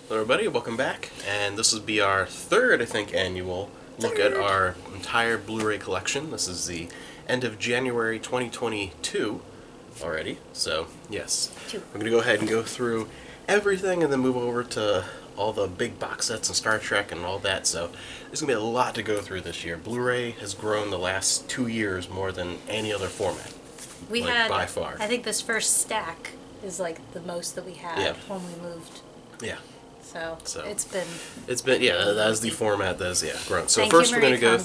Hello everybody, welcome back, and this will be our third, I think, annual look at our entire Blu-ray collection. This is the end of January 2022 already, so yes. We're going to go ahead and go through everything and then move over to all the big box sets and Star Trek and all that, so there's going to be a lot to go through this year. Blu-ray has grown the last 2 years more than any other format. We had, by far. I think this first stack is like the most that we had when we moved. Yeah. So it's been that is the format that is grown. So Thank first you, we're going to Marie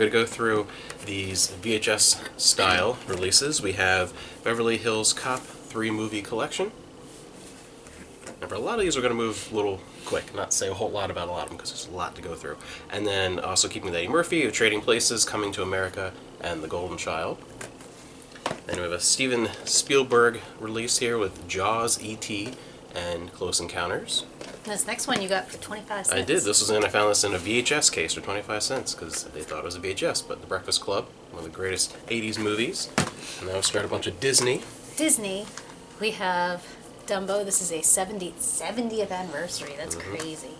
go Kondo. through these VHS style releases. We have Beverly Hills Cop 3 movie collection. And for a lot of these we're going to move a little quick, not say a whole lot about a lot of them because there's a lot to go through. And then also keeping Eddie Murphy of Trading Places, Coming to America, and The Golden Child. Then we have a Steven Spielberg release here with Jaws, E.T., and Close Encounters. This next one you got for 25 cents. I did. I found this in a VHS case for 25 cents because they thought it was a VHS. But The Breakfast Club, one of the greatest 80s movies. And now we'll start a bunch of Disney. Disney, we have Dumbo. This is a 70th anniversary. That's crazy.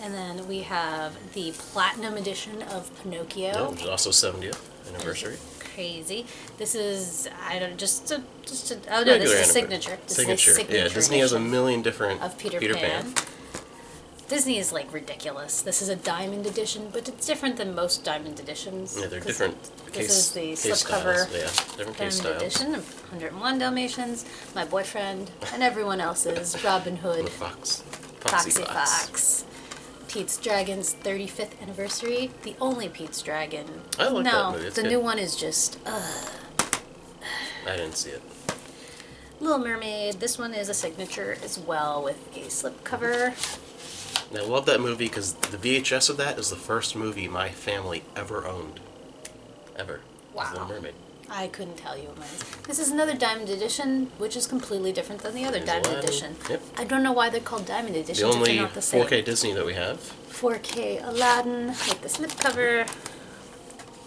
And then we have the Platinum edition of Pinocchio. Yeah, which is also 70th anniversary. Crazy. This is this is Regular signature. This is a signature Yeah, Disney has a edition million different of Peter Pan. Disney is like ridiculous. This is a diamond edition, but it's different than most diamond editions. Yeah, they're different This is the case slipcover styles. Yeah, different case diamond styles. edition of 101 Dalmatians, My Boyfriend, and everyone else's Robin Hood, The Fox. Foxy Fox. Pete's Dragon's 35th anniversary. The only Pete's Dragon. I like that movie. It's the good. new one is just I didn't see it. Little Mermaid. This one is a signature as well with a slipcover. And I love that movie because the VHS of that is the first movie my family ever owned. Ever. Wow. Little Mermaid. I couldn't tell you what mine is. This is another Diamond Edition, which is completely different than the other There's Diamond Aladdin. Edition. Yep. I don't know why they're called Diamond The Editions if only they're not the same. 4K Disney that we have. 4K Aladdin with the slipcover.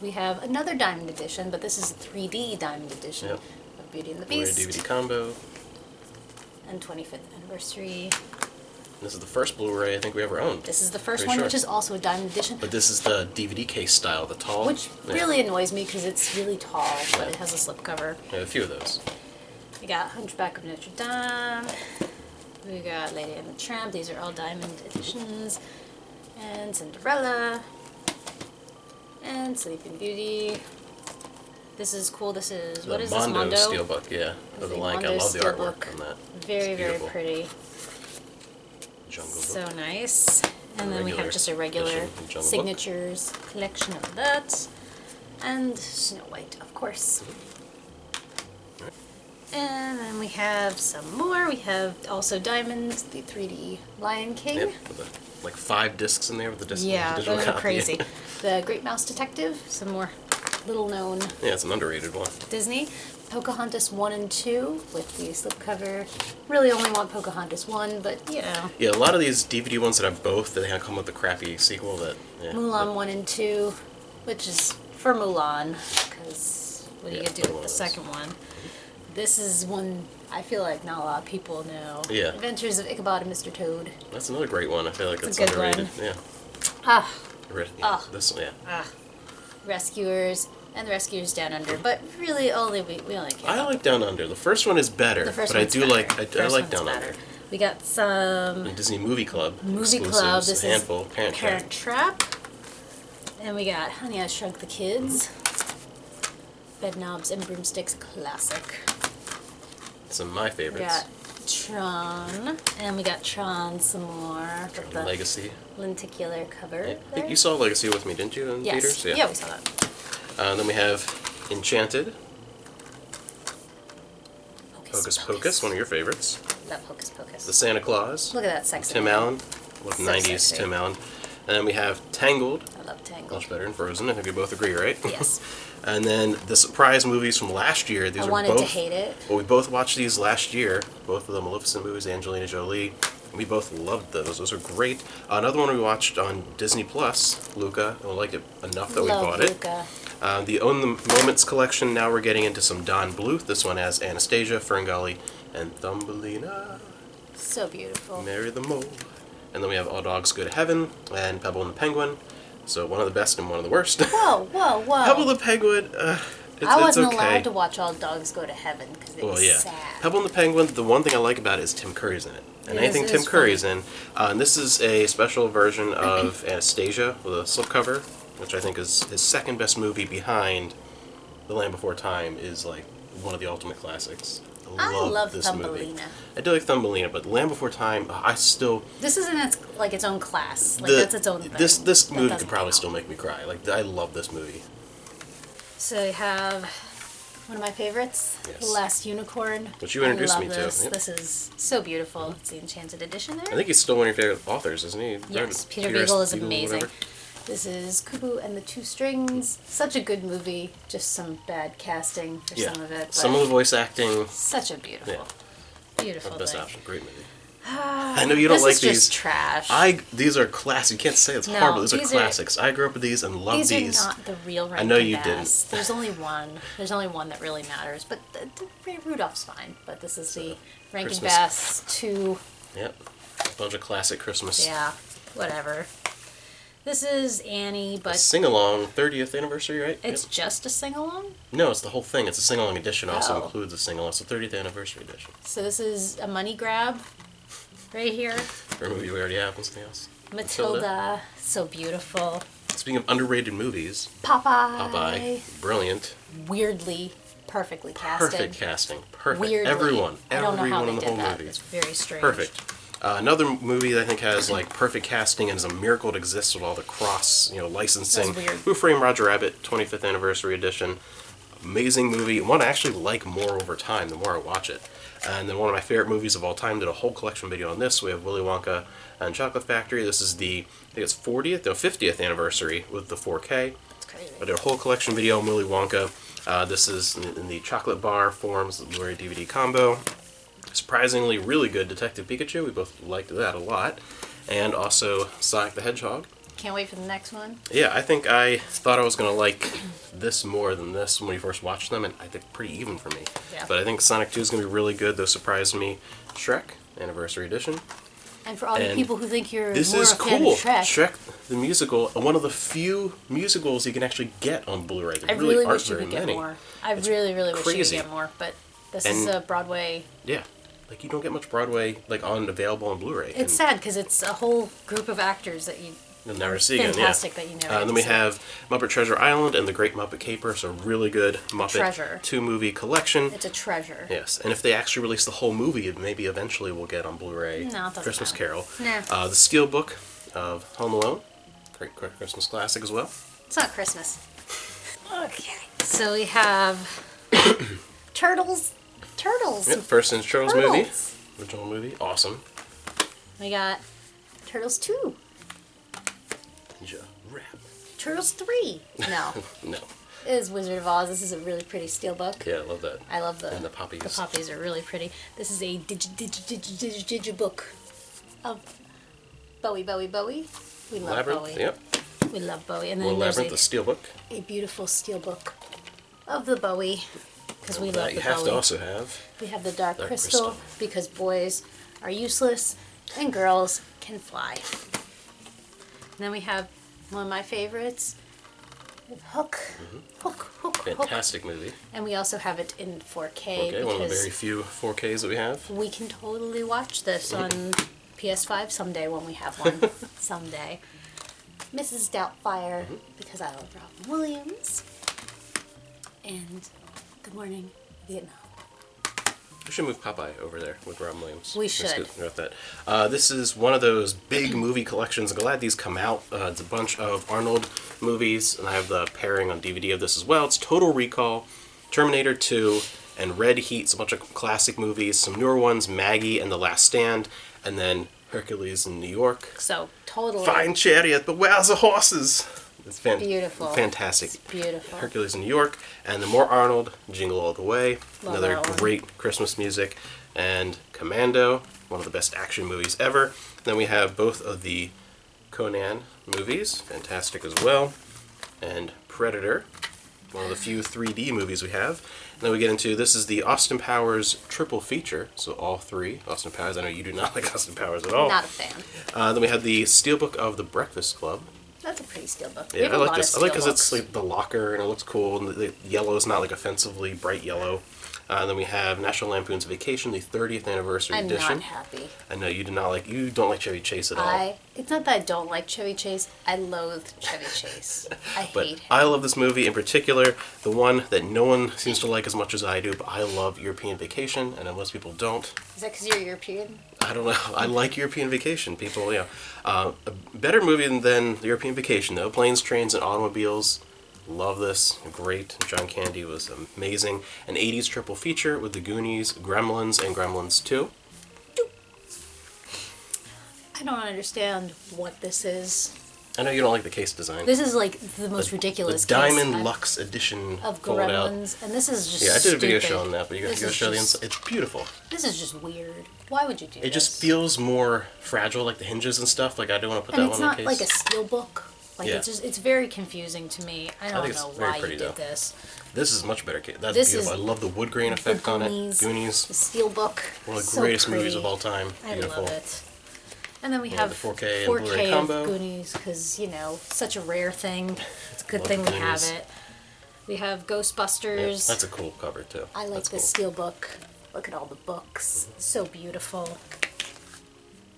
We have another Diamond Edition, but this is a 3D Diamond Edition Yep. of Beauty and the Blu-ray Beast. DVD combo. And 25th anniversary. This is the first Blu-ray I think we ever owned. This is the first Pretty one, sure. which is also a Diamond Edition. But this is the DVD case style, the tall. Which really annoys me because it's really tall, but it has a slipcover. I have a few of those. We got Hunchback of Notre Dame. We got Lady and the Tramp. These are all Diamond editions. And Cinderella. And Sleeping Beauty. This is cool. This is, what is this, Mondo Mondo? Steelbook, yeah. This Of the is a like. I Mondo love the Steelbook. artwork on that. Very, It's very beautiful. pretty. Jungle So Book. nice. And then we have just a regular edition of Jungle Book. signatures collection of that. And Snow White, of course. And then we have some more. We have also Diamonds, the 3D Lion King. Yep, with the, like 5 discs in there with the Yeah, digital those are copy. crazy. The Great Mouse Detective, some more little known Yeah, it's an underrated one. Disney. Pocahontas 1 and 2 with the slipcover. Really only want Pocahontas 1, but you know. Yeah, a lot of these DVD ones that have both, they come with the crappy sequel that... Yeah, Mulan 1 and 2, which is for Mulan, because what are you Yeah, going to do with Mulan the is- second one? This is one I feel like not a lot of people know. Yeah. Adventures of Ichabod and Mr. Toad. That's another great one. I feel like It's it's a good underrated. one. Yeah. Ah, This one, yeah. Rescuers and the Rescuers Down Under, but really only we only care I about like Down Under. The first one is better, the first but I one's do better. like I First like one's Down better. Under. We got some The Disney Movie Club Movie exclusives, Club. This a handful. is Parent Trap. Trap. And we got Honey, I Shrunk the Kids. Bedknobs and Broomsticks Classic. Some of my We favorites. got Tron. And we got Tron some more. With the Legacy. lenticular cover. I there. think you saw Legacy with me, didn't you, in Yes. theaters? Yeah, we saw that. Then we have Enchanted. Hocus Pocus, one of your favorites. Love Hocus Pocus. The Santa Claus. Look at that sexy Tim man. Allen. With So 90s sexy. Tim Allen. And then we have Tangled. I love Tangled. Much better than Frozen. I think we both agree, right? Yes. And then the surprise movies from last year. These I are wanted both, to hate it. Well, we both watched these last year. Both of the Maleficent movies, Angelina Jolie. We both loved those. Those are great. Another one we watched on Disney Plus, Luca. And we liked it enough that we Love bought it. Luca. The Own the Moments collection. Now we're getting into some Don Bluth. This one has Anastasia, Ferngully, and Thumbelina. So beautiful. Marry the Mole. And then we have All Dogs Go to Heaven and Pebble and the Penguin. So one of the best and one of the worst. Whoa, whoa, whoa. Pebble the Penguin, I wasn't it's okay. allowed to watch All Dogs Go to Heaven because it was sad. Pebble and the Penguin, the one thing I like about it is Tim Curry's in it. And anything Tim Curry's in. And this is a special version of Anastasia with a slipcover, which I think is his second best movie behind The Land Before Time, is like one of the ultimate classics. I love this Thumbelina. movie. I do like Thumbelina, but Land Before Time, I still... This is in its own class. Like, that's its own thing. This movie could probably still make me cry. Like, I love this movie. So you have one of my favorites, Yes. The Last Unicorn. Which you introduced me to. This. Yep. This is so beautiful. It's the Enchanted Edition there. I think he's still one of your favorite authors, isn't he? Yes, Peter Beagle is Beagle, amazing. whatever. This is Kubo and the Two Strings. Such a good movie. Just some bad casting for some of it. But Some of the voice acting. such a beautiful, beautiful Best thing. option. Great movie. I know you don't like This is these. just trash. These are classics. You can't say it's No, horrible. These are these are- classics. I grew up with these and loved these. These are not the real Rankin know you Bass. There's only one. There's only one that really matters. But Rudolph's fine. But this is the Rankin Christmas. Bass 2. Yep. A bunch of classic Christmas. Yeah, whatever. This is Annie, but Sing along 30th anniversary, right? it's just a sing-along. No, it's the whole thing. It's a sing along edition. Also Oh. includes a sing along. It's the 30th anniversary edition. So this is a money grab right here. For a movie we already have and something else. Matilda, so beautiful. Speaking of underrated movies, Popeye. Popeye, brilliant. Weirdly, perfectly casted. Perfect casting. Perfect. Weirdly. Everyone. I don't know how Everyone they in the did whole that. movie. It's very strange. Perfect. Another movie that I think has like perfect casting and is a miracle it exists with all the cross, licensing. That's weird. Who Framed Roger Rabbit, 25th anniversary edition. Amazing movie. One I actually like more over time the more I watch it. And then one of my favorite movies of all time. Did a whole collection video on this. We have Willy Wonka and Chocolate Factory. This is I think it's 50th anniversary with the 4K. It's crazy. I did a whole collection video on Willy Wonka. This is in the chocolate bar forms, the Blu-ray DVD combo. Surprisingly really good Detective Pikachu. We both liked that a lot. And also Sonic the Hedgehog. Can't wait for the next one. Yeah, I think I thought I was going to like this more than this when we first watched them, and I think pretty even for me. Yeah. But I think Sonic 2 is going to be really good. Those surprised me. Shrek, Anniversary Edition. And for all the And people who think you're This more is a fan cool. of Shrek, Shrek, the musical, one of the few musicals you can actually get on Blu-ray. There I really aren't wish you very could get many. more. I It's really wish you crazy. could get more. But this is And- a Broadway. Yeah. Like, you don't get much Broadway, available on Blu-ray. It's sad because it's a whole group of actors that You'll never see again, yeah. fantastic that you never And then get we to see. have Muppet Treasure Island and The Great Muppet Caper, so really good Muppet Treasure. 2-movie collection. It's a treasure. Yes, and if they actually release the whole movie, maybe eventually we'll get on Blu-ray No, it doesn't Christmas matter. Carol. Nah. The Steelbook of Home Alone, great Christmas classic as well. It's not Christmas. Okay. So we have Turtles. Turtles. Yep, first in Turtles movie, Turtles. original movie, awesome. We got Turtles 2. Ninja Rap. Turtles 3. No. No. It is Wizard of Oz. This is a really pretty steelbook. Yeah, I love that. I love And the poppies. The poppies are really pretty. This is a digibook of Bowie. We love Labyrinth, Bowie. yep. We love Bowie. And More then there's Labyrinth, the Steelbook. a beautiful steelbook of the Bowie. Because we That love you the have Bowie. to also have. We have the Dark Dark Crystal, Crystal. because boys are useless and girls can fly. And then we have one of my favorites, Hook. Hook. Fantastic movie. And we also have it in 4K Okay, one of the because very few 4Ks that we have. we can totally watch this on PS5 someday when we have one. Someday. Mrs. Doubtfire, because I love Robin Williams. And Good Morning, Vietnam. We should move Popeye over there with Robin Williams. We Let's should. go with that. This is one of those big movie collections. I'm glad these come out. It's a bunch of Arnold movies, and I have the pairing on DVD of this as well. It's Total Recall, Terminator 2, and Red Heat. It's a bunch of classic movies. Some newer ones, Maggie and The Last Stand, and then Hercules in New York. So, totally. Fine chariot, but where's the horses? It's Beautiful. Fantastic. It's beautiful. Hercules in New York, and the more Arnold, Jingle All the Way, Love another that one. great Christmas music, and Commando, one of the best action movies ever. Then we have both of the Conan movies, fantastic as well, and Predator, One of the few 3D movies we have. And then we get into, this is the Austin Powers triple feature. So all three Austin Powers. I know you do not like Austin Powers at all. Not a fan. Then we have the Steelbook of the Breakfast Club. That's a pretty steelbook. Yeah, I like this. I like because it's like the locker and it looks cool, and the yellow is not like offensively bright yellow. Then we have National Lampoon's Vacation, the 30th anniversary edition. I'm not happy. I know you don't like Chevy Chase at all. It's not that I don't like Chevy Chase. I loathe Chevy Chase. I hate him. I love this movie in particular. The one that no one seems to like as much as I do, but I love European Vacation, and most people don't. Is that because you're European? I don't know. I like European Vacation. People, a better movie than European Vacation, though. Planes, Trains, and Automobiles. Love this. Great. John Candy was amazing. An 80s triple feature with The Goonies, Gremlins, and Gremlins 2. I don't understand what this is. I know you don't like the case design. This is like the most ridiculous the Diamond Luxe edition of Gremlins, and this is just I did a video stupid. show on that, but you gotta show the inside. It's beautiful. This is just weird. Why would you do this? It just feels more fragile, like the hinges and stuff. Like I do want to put that one in the case. And it's not like a steel book. Like it's very confusing to me. I don't know why you did this. This is much better. That's beautiful. I love the wood grain effect on it. Goonies. The steel book. One of the greatest movies of all time. I Beautiful. love it. And then we have the 4K and Blu-ray combo. of Goonies because, such a rare thing. It's a good thing we have it. We have Ghostbusters. Yeah, that's a cool cover too. I like the steel book. Look at all the books. So beautiful.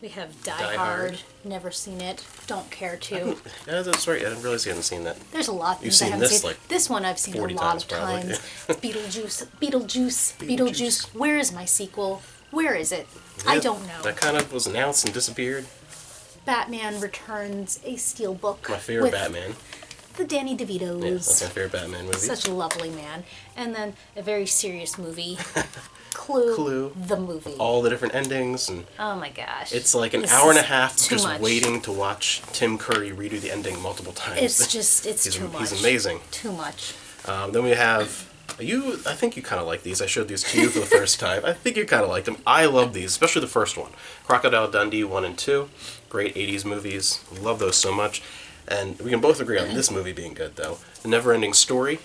We have Die Hard. Never seen it. Don't care to. Yeah, that's right. I didn't realize you hadn't seen that. There's a lot of things I haven't seen. This one I've seen a lot of times. Beetlejuice. Where is my sequel? Where is it? Yeah, I don't know. That kind of was announced and disappeared. Batman Returns, a steelbook. My favorite Batman. The Danny DeVitos. Yeah, that's my favorite Batman movie. Such a lovely man. And then a very serious movie. Clue. The movie. All the different endings. And oh my gosh. it's like an hour and a half just waiting to watch Tim Curry redo the ending multiple times. It's too much. He's amazing. Too much. Then we have... I think you kind of like these. I showed these to you for the first time. I think you kind of like them. I love these, especially the first one. Crocodile Dundee 1 and 2. Great 80s movies. Love those so much. And we can both agree on this movie being good, though. The Never-Ending Story.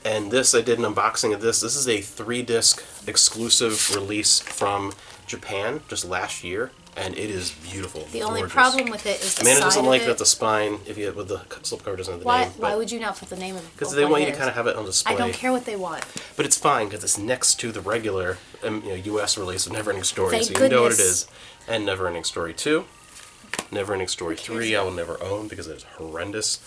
And this, I did an unboxing of this. This is a 3-disc exclusive release from Japan just last year. And it is beautiful. The only problem with it is the Amanda side doesn't of like it. that the spine, with the slipcover doesn't have the name. Why would you not put the name of it? Because they want you to kind of have it on display. I don't care what they want. But it's fine because it's next to the regular U.S. release of Never-Ending Story, Thank so you goodness. know what it is. And Never-Ending Story 2. Never-Ending Story 3 I will never own because it's horrendous.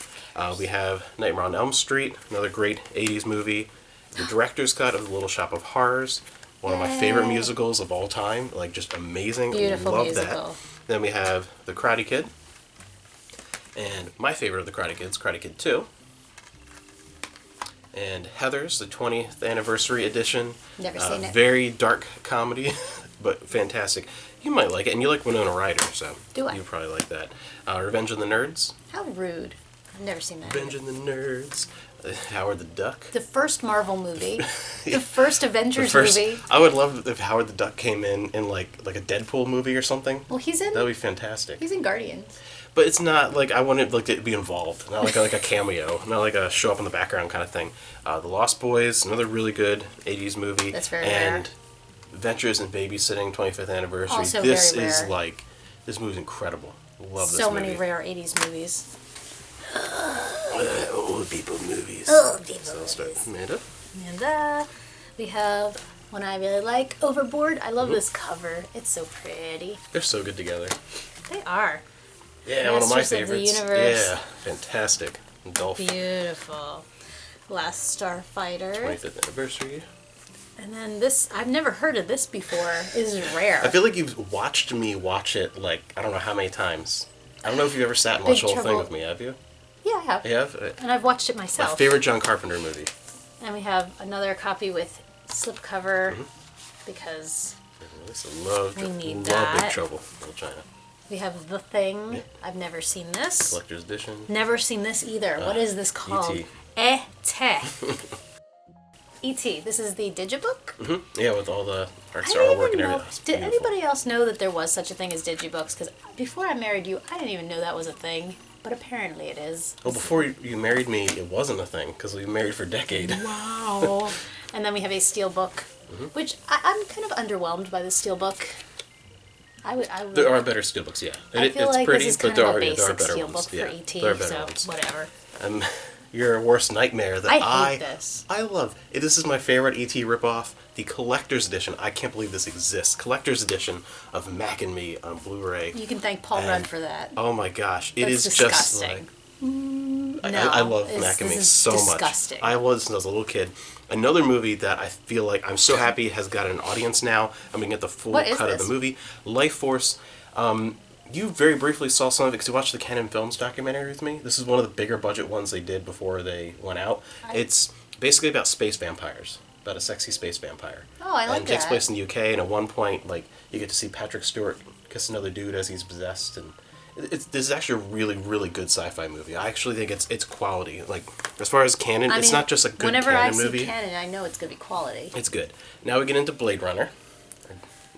We have Nightmare on Elm Street, another great 80s movie. The director's cut of The Little Shop of Horrors. One of my favorite musicals of all time. Like, just amazing. Beautiful Love musical. that. Then we have The Karate Kid. And my favorite of the Karate Kids, Karate Kid 2. And Heathers, the 20th anniversary edition. Never seen it. Very dark comedy, but fantastic. You might like it, and you like Winona Ryder, so Do I? you probably like that. Revenge of the Nerds. How rude. I've never seen that. Revenge of the Nerds. Howard the Duck. The first Marvel movie. The first Avengers movie. I would love if Howard the Duck came in like a Deadpool movie or something. Well, he's in. That would be fantastic. He's in Guardians. But it's not like I want it like to be involved, not like a cameo, not like a show up in the background kind of thing. The Lost Boys, another really good '80s movie. That's very and rare. Adventures in Babysitting, 25th anniversary. Also this very is rare. like this movie's incredible. Love this So movie. many rare 80s movies. Old people movies. Old people So let's start. movies. Amanda. And we have one I really like, Overboard. I love this cover. It's so pretty. They're so good together. They are. Yeah, one of my Masters of the favorites. Universe. Yeah, fantastic. Dolph. Beautiful. Last Starfighter. 25th anniversary. And then this, I've never heard of this before. This is rare. I feel like you've watched me watch it like I don't know how many times. I don't know if you've ever sat and watched the whole thing with me, have you? Yeah, I have. You have? And I've watched it My myself. favorite John Carpenter movie. And we have another copy with slipcover because we need love that. Big Trouble in Little China. we have The Thing. Yeah. I've never seen this. Collector's edition. Never seen this either. What is this called? E.T. E.T. E.T. This is the digibook? Yeah, with all the arts, I didn't artwork even and know. everything. It's Did beautiful. anybody else know that there was such a thing as digibooks? Because before I married you, I didn't even know that was a thing. but apparently it is. Well, before you married me, it wasn't a thing because we were married for a decade. Wow. And then we have a steelbook, which I'm kind of underwhelmed by the steelbook. I would. There are better steelbooks, yeah. I feel it's like pretty, this is but kind of a there basic are better steelbook ones. for Yeah, ET, there are better so ones. whatever. Your worst nightmare that I hate this. I love. This is my favorite ET ripoff, the collector's edition. I can't believe this exists. Collector's edition of Mac and Me on Blu-ray. You can thank Paul Rudd for that. Oh my gosh, it That's is disgusting. just like No, I love this- Mac and Me this is so disgusting. much. I was since I was a little kid. Another movie that I feel like I'm so happy has got an audience now. I'm gonna get the full What is cut of this? the movie. Life Force. You very briefly saw some of it because you watched the Canon Films documentary with me. This is one of the bigger budget ones they did before they went out. It's basically about space vampires, about a sexy space vampire. Oh, I like And it takes that. place in the UK. And at one point, like you get to see Patrick Stewart kiss another dude as he's possessed, and this is actually a really, really good sci-fi movie. I actually think it's quality. Like as far as canon, I it's mean, not just a good whenever I canon see movie. canon, I know it's gonna be quality. It's good. Now we get into Blade Runner.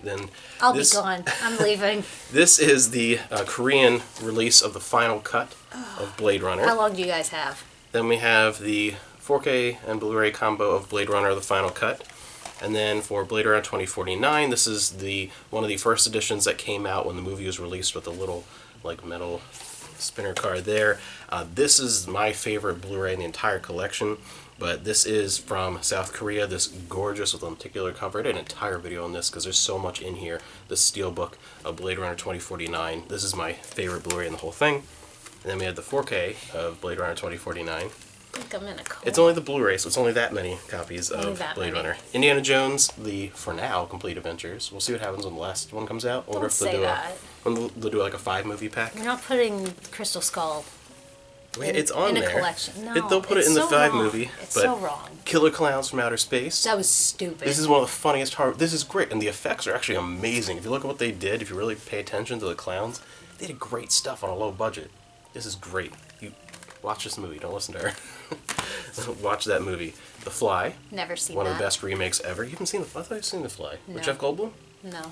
Then I'll this, be gone. I'm leaving. This is the Korean release of the final cut of Blade Runner. How long do you guys have? Then we have the 4K and Blu-ray combo of Blade Runner, the final cut. And then for Blade Runner 2049, this is one of the first editions that came out when the movie was released with a little like metal spinner card there. This is my favorite Blu-ray in the entire collection. But this is from South Korea, this gorgeous with lenticular cover. I did an entire video on this because there's so much in here. This steelbook of Blade Runner 2049. This is my favorite Blu-ray in the whole thing. And then we had the 4K of Blade Runner 2049. I think I'm in a coma. It's only the Blu-ray, so it's only that many copies Only of that Blade many. Runner. Indiana Jones, the, for now, Complete Adventures. We'll see what happens when the last one comes out. I wonder Don't if they'll say do that. they'll do like a 5-movie pack. You're not putting Crystal Skull Wait, it's on in a there. collection. No, They'll put it it's in the so 5 wrong. movie. It's but so wrong. Killer Clowns from Outer Space. That was stupid. This is one of the funniest horror. This is great, and the effects are actually amazing. If you look at what they did, if you really pay attention to the clowns, they did great stuff on a low budget. This is great. You watch this movie. Don't listen to her. Watch that movie. The Fly. Never seen One that. of the best remakes ever. You haven't seen I thought you'd seen The Fly. No. With Jeff Goldblum. No.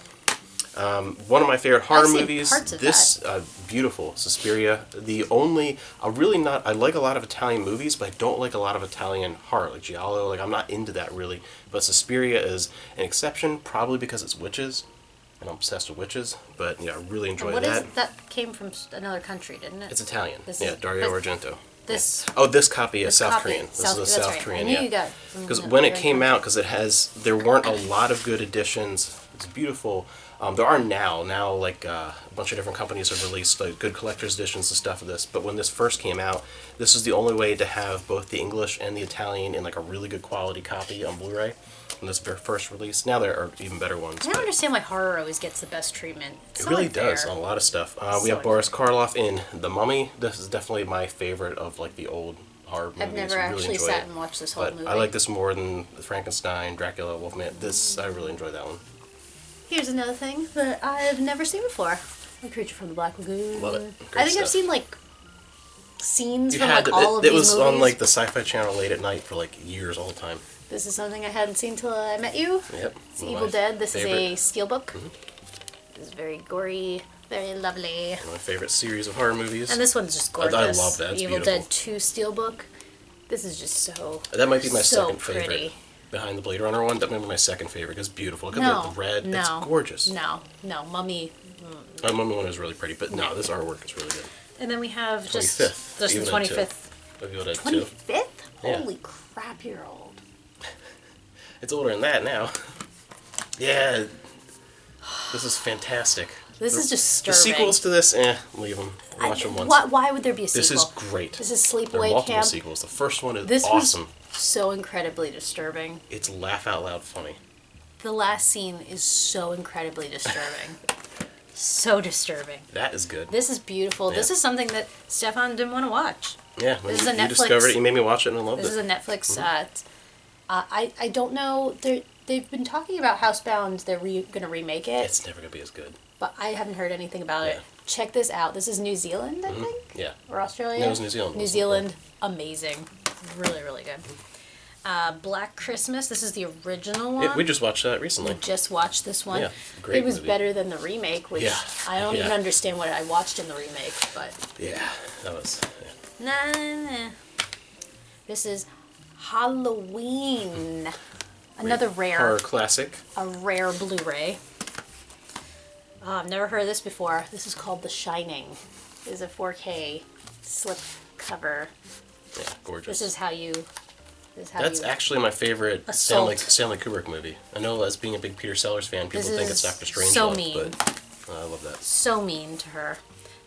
One of my favorite horror I've seen movies. parts of This beautiful Suspiria. I like a lot of Italian movies, but I don't like a lot of Italian horror, like giallo. Like I'm not into that really. But Suspiria is an exception, probably because it's witches, and I'm obsessed with witches. But yeah, I really enjoy And what that. is that came from another country, didn't it? It's Italian. This Yeah, is- Dario but Argento. This. Oh, this copy is This South copy- Korean. This South- is a that's South right. I Korean. knew Yeah. you got from Because the when it very came country. out, because there weren't a lot of good editions. It's beautiful. There are now like a bunch of different companies have released like good collector's editions and stuff of this. But when this first came out, this was the only way to have both the English and the Italian in like a really good quality copy on Blu-ray. When this first release, now there are even better ones. I don't but understand why horror always gets the best treatment. It's it so really unfair. does on a lot of stuff. We So have Boris Karloff in The Mummy. This is definitely my favorite of like the old horror movies. I've never Really actually enjoy sat it. and watched this whole But movie. I like this more than Frankenstein, Dracula, Wolfman. I really enjoy that one. Here's another thing that I've never seen before. A Creature from the Black Lagoon. Love it. I Great think I've stuff. seen like scenes You from had like all of it these was movies. on like the Sci-Fi Channel late at night for like years all the time. This is something I hadn't seen till I met you. Yep. It's one of Evil my Dead. This favorite- is a steelbook. This is very gory, very lovely. one of my favorite series of horror movies. And this one's just I gorgeous. love that. It's Evil beautiful. Dead 2 steelbook. This is just so That might be my so second favorite. pretty. Behind the Blade Runner one, that might be my second favorite. It's beautiful. Look at No, the red. no, It's gorgeous. No, Mummy. The Mummy one is really pretty, but no, this artwork is really good. And then we have just 25th. the Evil Dead 25th. 2. Evil Dead 2. 25th? Yeah. Holy crap, you're old. It's older than that now. Yeah. This is fantastic. This is The disturbing. sequels to this, leave them. Watch them once. Why would there be a sequel? This is great. This is There are Sleepaway multiple Camp. sequels. The first one is This awesome. was so incredibly disturbing. It's laugh out loud funny. The last scene is so incredibly disturbing. So disturbing. That is good. This is beautiful. This Yeah. is something that Stefan didn't want to watch. Yeah, when This you, is a you Netflix- discovered it, you made me watch it and I loved This is it. a Netflix. I don't know. They've been talking about Housebound. They're going to remake it, It's never gonna be as good. but I haven't heard anything about it. Yeah. Check this out. This is New Zealand, I think, Yeah. or Australia. No, it was New Zealand, New wasn't it? Zealand, amazing, really, really good. Black Christmas. This is the original one. We just watched that recently. We just watched this one. Yeah, great It was movie. better than the remake, which Yeah, I don't even yeah. understand what I watched in the remake, but... Yeah, that was... Yeah. Nah. This is Halloween. Another rare. Horror classic. A rare Blu-ray. Oh, I've never heard of this before. This is called The Shining. It is a 4K slip cover. Yeah, gorgeous. This is how you... That's actually my favorite Assault. Stanley Kubrick movie. I know as being a big Peter Sellers fan, people This think is it's Dr. Strangelove, so mean. but I love that. So mean to her.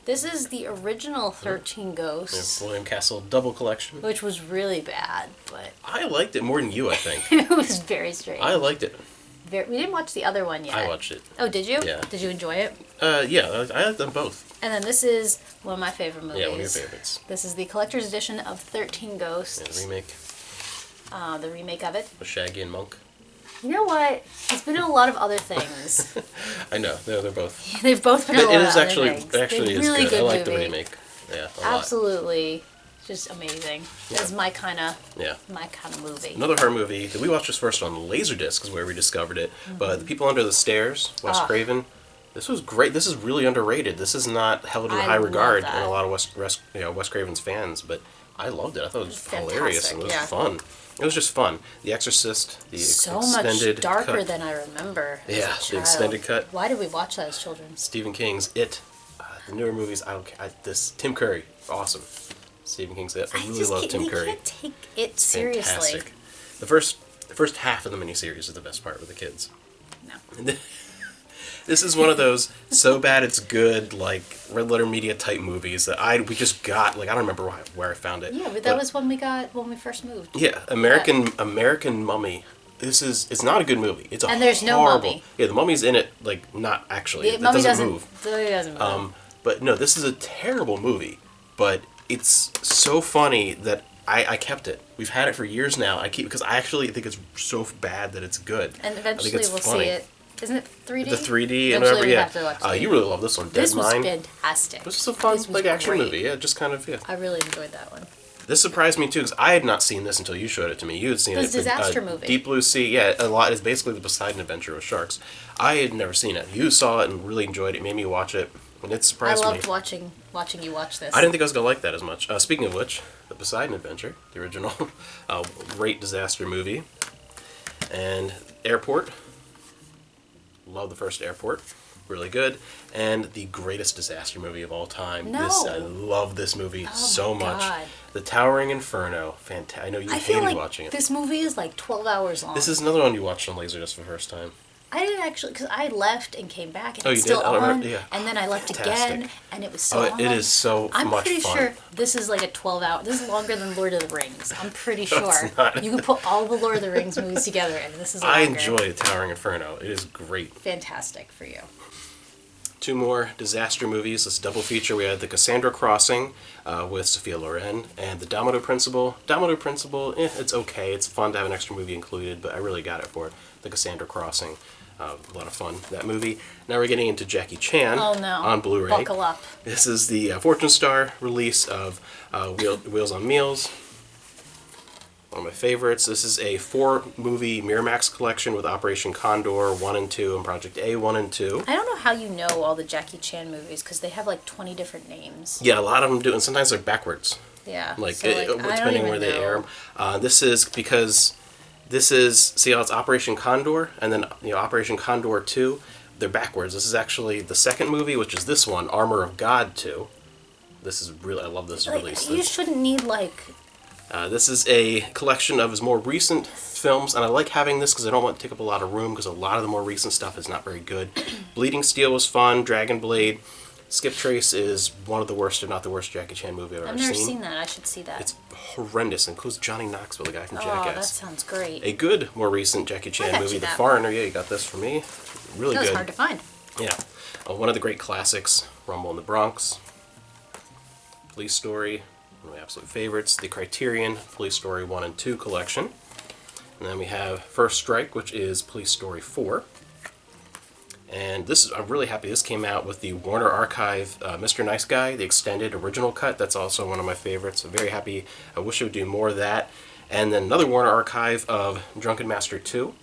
This is the original 13 Yeah, Ghosts, William Castle double collection. which was really bad, but I liked it more than you, I think. it was very strange. I liked it. We didn't watch the other one yet. I watched it. Oh, did you? Yeah. Did you enjoy it? Yeah, I like them both. And then this is one of my favorite movies. Yeah, one of your favorites. This is the collector's edition of 13 Ghosts. Yeah, the remake The remake of it. with Shaggy and Monk. You know what? It's been in a lot of other things. I know, they're both. They've both been in a lot It of is other actually things. actually They're is really good. I like the movie. remake. Yeah, a lot. Absolutely. Just amazing. That's my kind of Yeah. movie. Another horror movie that we watched this first on Laserdisc is where we discovered it. But The People Under the Stairs, Wes Ah. Craven. This was great. This is really underrated. This is not held in I high love regard in that. a lot of Wes Craven's fans, but I loved it. I thought it was hilarious and it was Fantastic, fun. It was just fun. The Exorcist, the So extended much darker cut. than I remember. As Yeah, a the child. extended cut. Why did we watch that as children? Stephen King's It. The newer movies, I don't care. This Tim Curry, awesome. Stephen King's It. I really love Tim Curry. You can't take it seriously. Fantastic. The first half of the miniseries is the best part with the kids. No. This is one of those so bad it's good, like Red Letter Media type movies that we just got. Like I don't remember where I found it. Yeah, but that was when we first moved. Yeah, American Mummy. It's not a good movie. It's a And there's no horrible. mummy. Yeah, the mummy's in it. Like not actually. The It mummy doesn't move. The mummy doesn't move. But no, this is a terrible movie. But it's so funny that I kept it. We've had it for years now. Because I actually think it's so bad that it's good. And I eventually think it's we'll funny. see it. Isn't it 3D? The 3D Eventually and whatever, we yeah. have to watch 3D. You really love this one, Dead This was Mine. fantastic. This was a fun, This was like, action great. movie. Yeah, just kind of, yeah. I really enjoyed that one. This surprised me, too, because I had not seen this until you showed it to me. You had seen It was it. a disaster movie. Deep Blue Sea, yeah, a lot. It's basically the Poseidon Adventure with sharks. I had never seen it. You saw it and really enjoyed it. Made me watch it, and it I surprised loved me. watching you watch this. I didn't think I was going to like that as much. Speaking of which, the Poseidon Adventure, the original, great disaster movie. And Airport. Love the first Airport. Really good. And the greatest disaster movie of all time. No. I love this movie so my much. God. The Towering Inferno. I know you I feel hated like watching it. this movie is like 12 hours long. This is another one you watched on Laserdisc for the first time. I didn't actually, because I left and came back and Oh, it's you still did? I don't on, remember- yeah. and then I left Fantastic. again, and it was so Oh, long. it is so I'm much pretty fun. sure this is like a 12-hour. This is longer than Lord of the Rings. I'm pretty No, it's sure. not. You can put all the Lord of the Rings movies together, and this is longer. I enjoy Towering Inferno. It is great. Fantastic for you. Two more disaster movies. This double feature. We had The Cassandra Crossing with Sophia Loren and The Domino Principle. Domino Principle, it's okay. It's fun to have an extra movie included, but I really got it for it. The Cassandra Crossing. A lot of fun, that movie. Now we're getting into Jackie Chan Oh no. on Blu-ray. Buckle up. This is the Fortune Star release of Wheels on Meals. One of my favorites. This is a 4-movie Miramax collection with Operation Condor 1 and 2 and Project A 1 and 2. I don't know how you know all the Jackie Chan movies, because they have like 20 different names. Yeah, a lot of them do, and sometimes they're backwards. Yeah. Like, so, I don't depending even where they know. air 'em. This is because see how it's Operation Condor and then Operation Condor 2. They're backwards. This is actually the second movie, which is this one, Armor of God 2. This is really, I love this Like, release. you shouldn't need like... This is a collection of his more recent films, and I like having this because I don't want to take up a lot of room because a lot of the more recent stuff is not very good. Bleeding Steel was fun. Dragon Blade. Skip Trace is one of the worst, if not the worst, Jackie Chan movie I've ever I've never seen that. I should see that. It's horrendous. It includes Johnny Knoxville, the guy from Oh, Jackass. that sounds great. A good, more recent Jackie Chan got movie, you The that. Foreigner. Yeah, you got this for me. Really That was good. hard to find. Yeah. One of the great classics, Rumble in the Bronx. Police Story, one of my absolute favorites. The Criterion Police Story 1 and 2 collection. And then we have First Strike, which is Police Story 4. And I'm really happy this came out with the Warner Archive Mr. Nice Guy, the extended original cut. That's also one of my favorites. I'm very happy. I wish it would do more of that. And then another Warner archive of Drunken Master 2.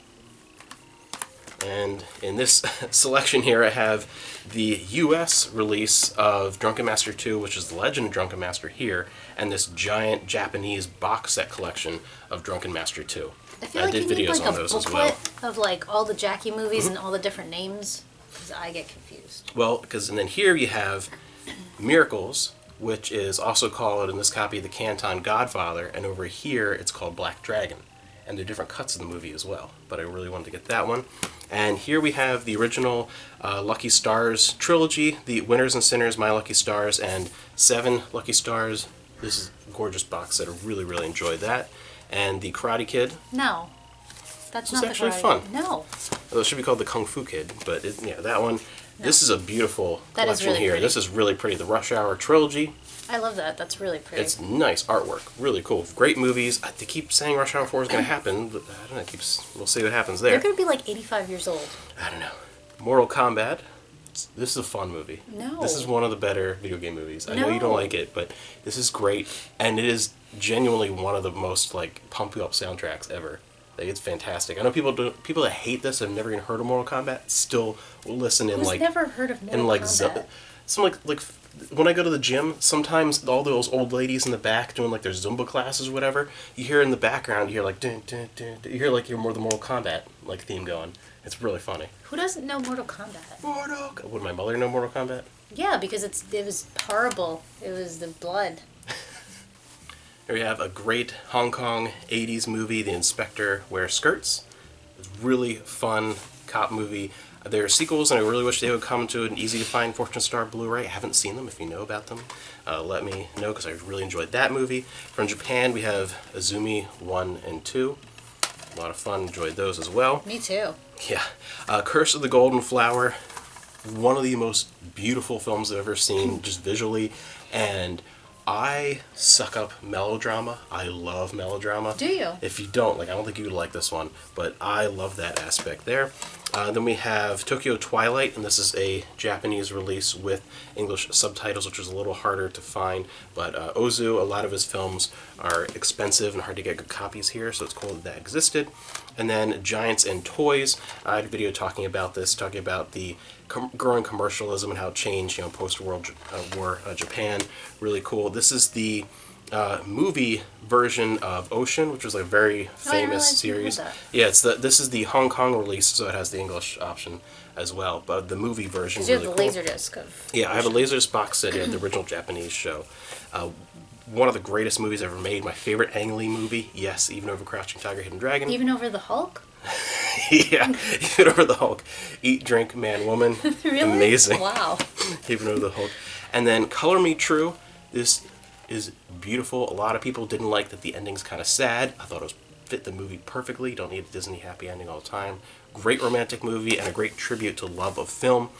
And in this selection here, I have the US release of Drunken Master 2, which is The Legend of Drunken Master here, and this giant Japanese box set collection of Drunken Master 2. I feel like did you need videos like on a those as booklet well. of like all the Jackie movies and all the different names, because I get confused. Well, and then here you have Miracles, which is also called in this copy the Canton Godfather, and over here it's called Black Dragon. And there are different cuts of the movie as well, but I really wanted to get that one. And here we have the original Lucky Stars trilogy, the Winners and Sinners, My Lucky Stars, and 7 Lucky Stars. This is a gorgeous box set. I really, really enjoyed that. And the Karate Kid. No, that's It's not the actually Karate fun. Kid. No. Well, it should be called the Kung Fu Kid, but yeah, that one. No. This is a beautiful That is collection really here. pretty. This is really pretty. The Rush Hour trilogy. I love that. That's really pretty. It's nice artwork, really cool. Great movies. They keep saying Rush Hour 4 is going to happen, but I don't know. We'll see what happens there. They're going to be like 85 years old. I don't know. Mortal Kombat. This is a fun movie. No. This is one of the better video game movies. I know you don't No. like it, but this is great, and it is genuinely one of the most like pump you up soundtracks ever. Like, it's fantastic. I know people that hate this have never even heard of Mortal Kombat still will listen in Who's like never heard of Mortal in like Kombat? some like when I go to the gym, sometimes all those old ladies in the back doing like their Zumba classes or whatever, you hear in the background, you hear like dun, dun, dun, dun, you hear like the Mortal Kombat like theme going. It's really funny. Who doesn't know Mortal Kombat? Would my mother know Mortal Kombat? Yeah, because it was horrible. It was the blood. Here we have a great Hong Kong 80s movie, The Inspector Wears Skirts. It's really fun cop movie. There are sequels, and I really wish they would come to an easy-to-find Fortune Star Blu-ray. I haven't seen them. If you know about them, let me know, because I really enjoyed that movie. From Japan, we have Azumi 1 and 2. A lot of fun. Enjoyed those as well. Me too. Yeah. Curse of the Golden Flower. One of the most beautiful films I've ever seen, just visually. And I suck up melodrama. I love melodrama. Do you? If you don't, I don't think you would like this one, but I love that aspect there. Then we have Tokyo Twilight, and this is a Japanese release with English subtitles, which is a little harder to find. But Ozu, a lot of his films are expensive and hard to get good copies here, so it's cool that that existed. And then Giants and Toys. I had a video talking about this, talking about the growing commercialism and how it changed, post-World War Japan. Really cool. This is the movie version of Ocean, which was a very famous series. Yeah, this is the Hong Kong release, so it has the English option as well. But the movie version is you really have cool. the Laserdisc of Yeah, I have a Laserdisc box set of the original Japanese show. One of the greatest movies ever made. My favorite Ang Lee movie. Yes, even over Crouching Tiger, Hidden Dragon. Even over the Hulk? Yeah, even over the Hulk. Eat, Drink, Man, Woman. Really? Amazing. Wow. Even over the Hulk. And then Color Me True. This is beautiful. A lot of people didn't like that the ending's kind of sad. I thought it fit the movie perfectly. You don't need a Disney happy ending all the time. Great romantic movie and a great tribute to love of film.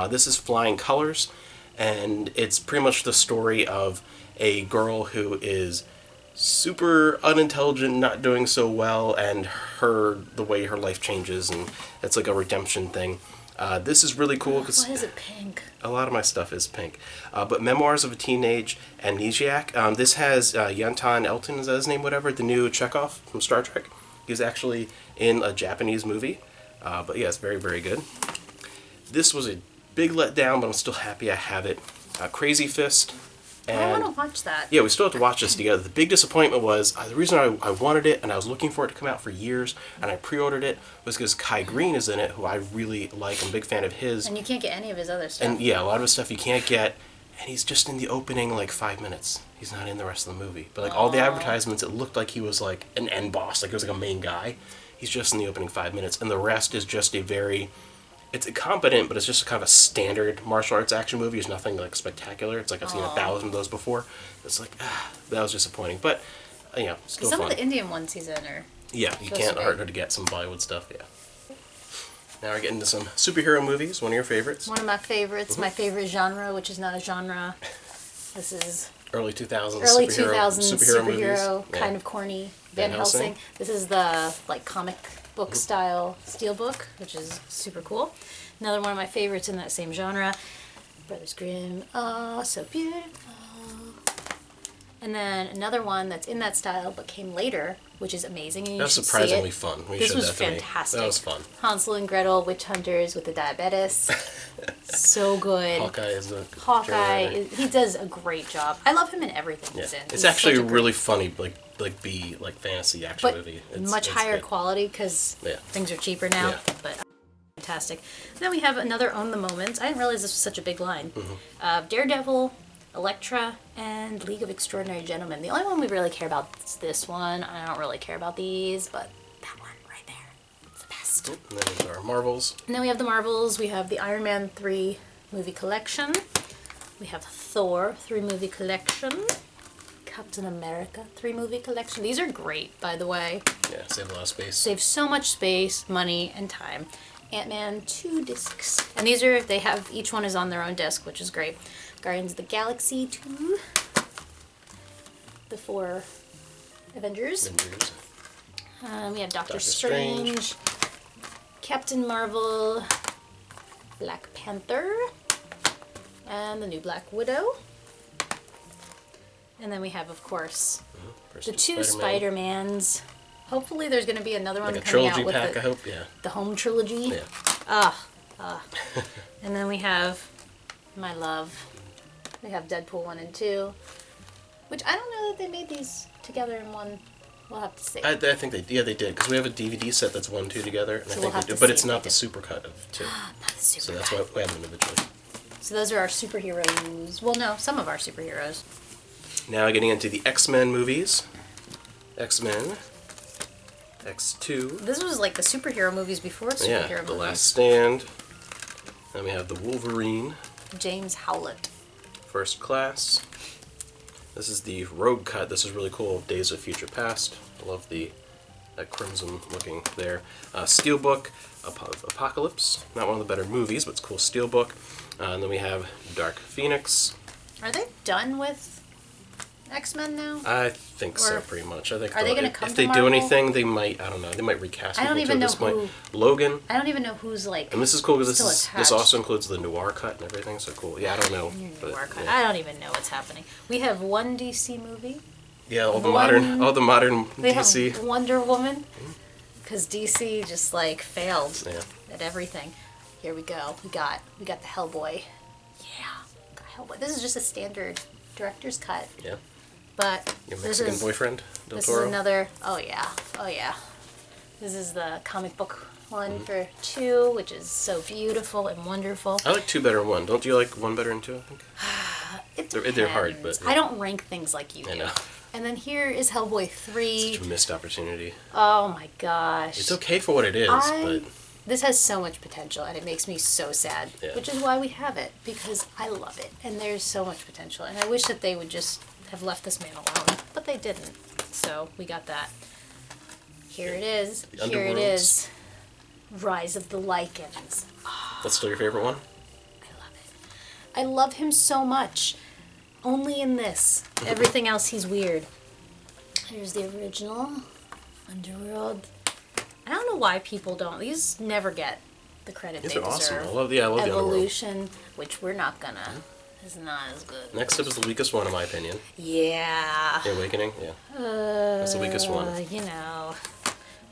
This is Flying Colors, and it's pretty much the story of a girl who is super unintelligent, not doing so well, and the way her life changes, and it's like a redemption thing. This is really cool because Why is it pink? a lot of my stuff is pink. But Memoirs of a Teenage Amnesiac. This has Yantan Elton, is that his name, whatever, the new Chekhov from Star Trek. He's actually in a Japanese movie. But yeah, it's very, very good. This was a big letdown, but I'm still happy I have it. Crazy Fist. And I want to watch that. yeah, we still have to watch this together. The big disappointment was, the reason I wanted it, and I was looking for it to come out for years, and I pre-ordered it, was because Kai Green is in it, who I really like. I'm a big fan of his. And you can't get any of his other stuff. And yeah, a lot of his stuff you can't get, and he's just in the opening 5 minutes. He's not in the rest of the movie. But all the advertisements, it looked like he was an end boss, he was a main guy. He's just in the opening 5 minutes, and the rest is just it's competent, but it's just kind of a standard martial arts action movie. It's nothing spectacular. It's I've seen 1,000 of those before. It's that was disappointing, but still Some fun. of the Indian ones he's in are... Yeah, you can't hurt her to get some Bollywood stuff. Yeah. Now we're getting to some superhero movies. One of your favorites. One of my favorites, my favorite genre, which is not a genre. This is Early 2000s. early superhero 2000s movies. superhero, Yeah. kind of corny. Van Van Helsing. Helsing. This is the comic book style steelbook, which is super cool. Another one of my favorites in that same genre, Brothers Grimm. Oh, so beautiful. And then another one that's in that style but came later, which is amazing. And you That's should surprisingly see it. fun. We This showed was that to me. fantastic. That was fun. Hansel and Gretel, witch hunters with the diabetes. So good. Hawkeye is a Hawkeye, he does a great job. I love him in everything Yeah. he's in. It's He's actually such a a really great, funny, like fantasy action but movie. much it's higher good. quality because Yeah. things are cheaper now. Yeah. But fantastic. Then we have another Own the Moment. I didn't realize this was such a big line. Daredevil, Elektra, and League of Extraordinary Gentlemen. The only one we really care about is this one. I don't really care about these, but that one right there, it's the best. And then there's our Marvels. And then we have the Marvels. We have the Iron Man 3 movie collection. We have Thor 3 movie collection. Captain America 3 movie collection. These are great, by the way. Yeah, save a lot of space. Save so much space, money, and time. Ant-Man 2 discs. And these are, they have, each one is on their own disc, which is great. Guardians of the Galaxy 2. The 4 Avengers. We have Doctor Strange. Captain Marvel. Black Panther. And the new Black Widow. And then we have, of course, the 2 Spider-Mans. Hopefully there's going to be another one Like a coming trilogy out with pack, I hope, yeah. the home trilogy. Yeah. And then we have My Love. We have Deadpool 1 and 2. Which I don't know that they made these together in one. We'll have to see. I think they did, because we have a DVD set that's 1, 2 together, and So I we'll think have they to do, but see it's if they not the do. supercut of 2. Not the super So that's guy. why we have them individually. So those are our superheroes. Well, no, some of our superheroes. Now getting into the X-Men movies. X-Men. X2. This was like the superhero movies before superhero Yeah, movies. The Last Stand. Then we have the Wolverine. James Howlett. First Class. This is the Rogue cut. This is really cool. Days of Future Past. I love that crimson looking there. Steelbook of Apocalypse. Not one of the better movies, but it's a cool Steelbook. And then we have Dark Phoenix. Are they done with X-Men now? I think so, Or pretty much. I think are they they'll- gonna come if to they do Marvel? anything, they might. I don't know. They might recast I don't people even too at this know point. Logan. I don't even know who's like. And this is cool because still this attached. also includes the noir cut and everything. So cool. Yeah, I don't know. But, I yeah. don't even know what's happening. We have one DC movie. Yeah, all the One- modern They DC. have Wonder Woman. Because DC just like failed Yeah. at everything. Here we go. We got the Hellboy. Yeah, got Hellboy. This is just a standard director's cut. Yeah. But Your this Mexican is boyfriend, Del this Toro. is another. Oh yeah. This is the comic book one Mm-hmm. for 2, which is so beautiful and wonderful. I like 2 better than 1. Don't you like 1 better than 2? I think. They're hard, depends. but- I don't rank things like you I do. know. And then here is Hellboy 3. Such a missed opportunity. Oh my gosh. It's okay for what it is, but This has so much potential and it makes me so sad, Yeah. which is why we have it, because I love it and there's so much potential and I wish that they would just have left this man alone, but they didn't. So we got that. Here it is. The Here it Underworlds. is. Rise of the Lycans. that's still your favorite one? I love it. I love him so much. Only in this. Everything else he's weird. Here's the original. Underworld. I don't know why people don't. These never get the credit These they are deserve. awesome. I love the Underworld. Evolution, which we're not gonna. Is not as good. Next up is the weakest one, in my opinion. Yeah. The Awakening. Yeah. That's the weakest one. You know.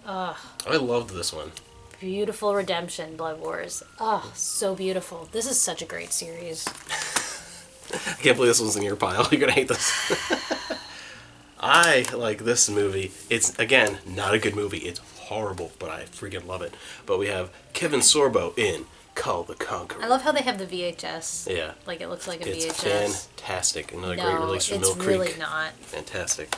I loved this one. Beautiful Redemption, Blood Wars. Oh, so beautiful. This is such a great series. I can't believe this one's in your pile. You're gonna hate this. I like this movie. It's, again, not a good movie. It's horrible, but I freaking love it. But we have Kevin Sorbo in Call the Conqueror. I love how they have the VHS. Yeah. Like it looks like a It's VHS. fantastic. Another No, great release from it's Mill Creek. really not. Fantastic.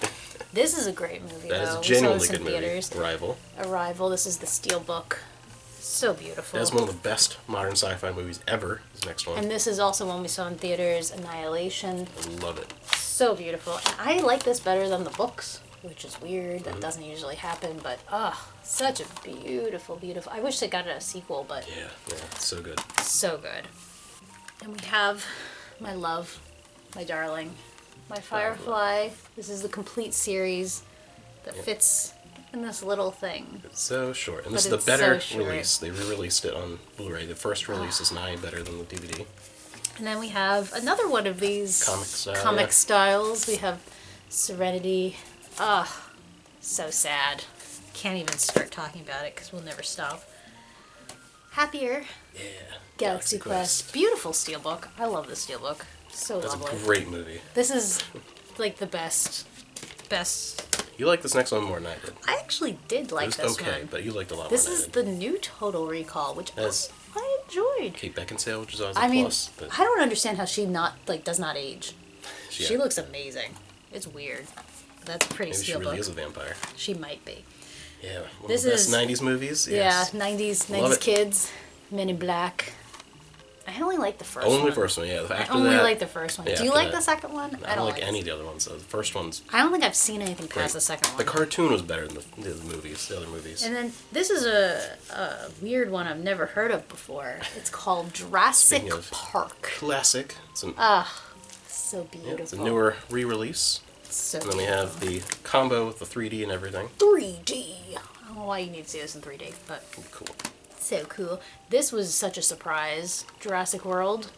This is a great movie, That though. is a We saw genuinely this in good movie. theaters. Arrival. Arrival. This is the Steelbook. So beautiful. That's one of the best modern sci-fi movies ever. This next one. And this is also one we saw in theaters, Annihilation. I love it. So beautiful. And I like this better than the books, which is weird. That doesn't usually happen, but such a beautiful, beautiful. I wish they got a sequel, but Yeah, it's so good. so good. And we have my love, my darling, my Firefly. This is the complete series that fits in this little thing. It's so short. And But this is the it's better so short. release. They re-released it on Blu-ray. The first release is 9 better than the DVD. And then we have another one of these Comic style, comic yeah. styles. We have Serenity. Ugh, so sad. Can't even start talking about it because we'll never stop. Happier. Yeah. Galaxy Quest. Beautiful steelbook. I love the steelbook. So That's lovely. a great movie. This is like the best. You like this next one more than I did. I actually did like It was this okay, one. but you liked a lot This more is than I did. the new Total Recall, which That's I enjoyed. Kate Beckinsale, which is always a I mean, plus. But I don't understand how she does not age. She yeah, looks amazing. It's weird. That's a pretty maybe she steelbook. really is a vampire. She might be. Yeah, one This of the best is- 90s movies. Yes. Yeah, 90s Love it. kids, Men in Black. I only like the first one. Only the first one, yeah. I After only that, like the first one. yeah, Do you after like that- the second one? I don't like it. any of the other ones. Though. The first one's I don't think I've seen anything great. past the second one. The cartoon was better than the movies, the other movies. And then this is a weird one I've never heard of before. It's called Jurassic Speaking of Park. Classic. It's, So yeah, it's a beautiful. newer re-release. So And then we have the combo with the 3D and everything. 3D. I don't know why you need to see this in 3D, but Cool. so cool. This was such a surprise. Jurassic World.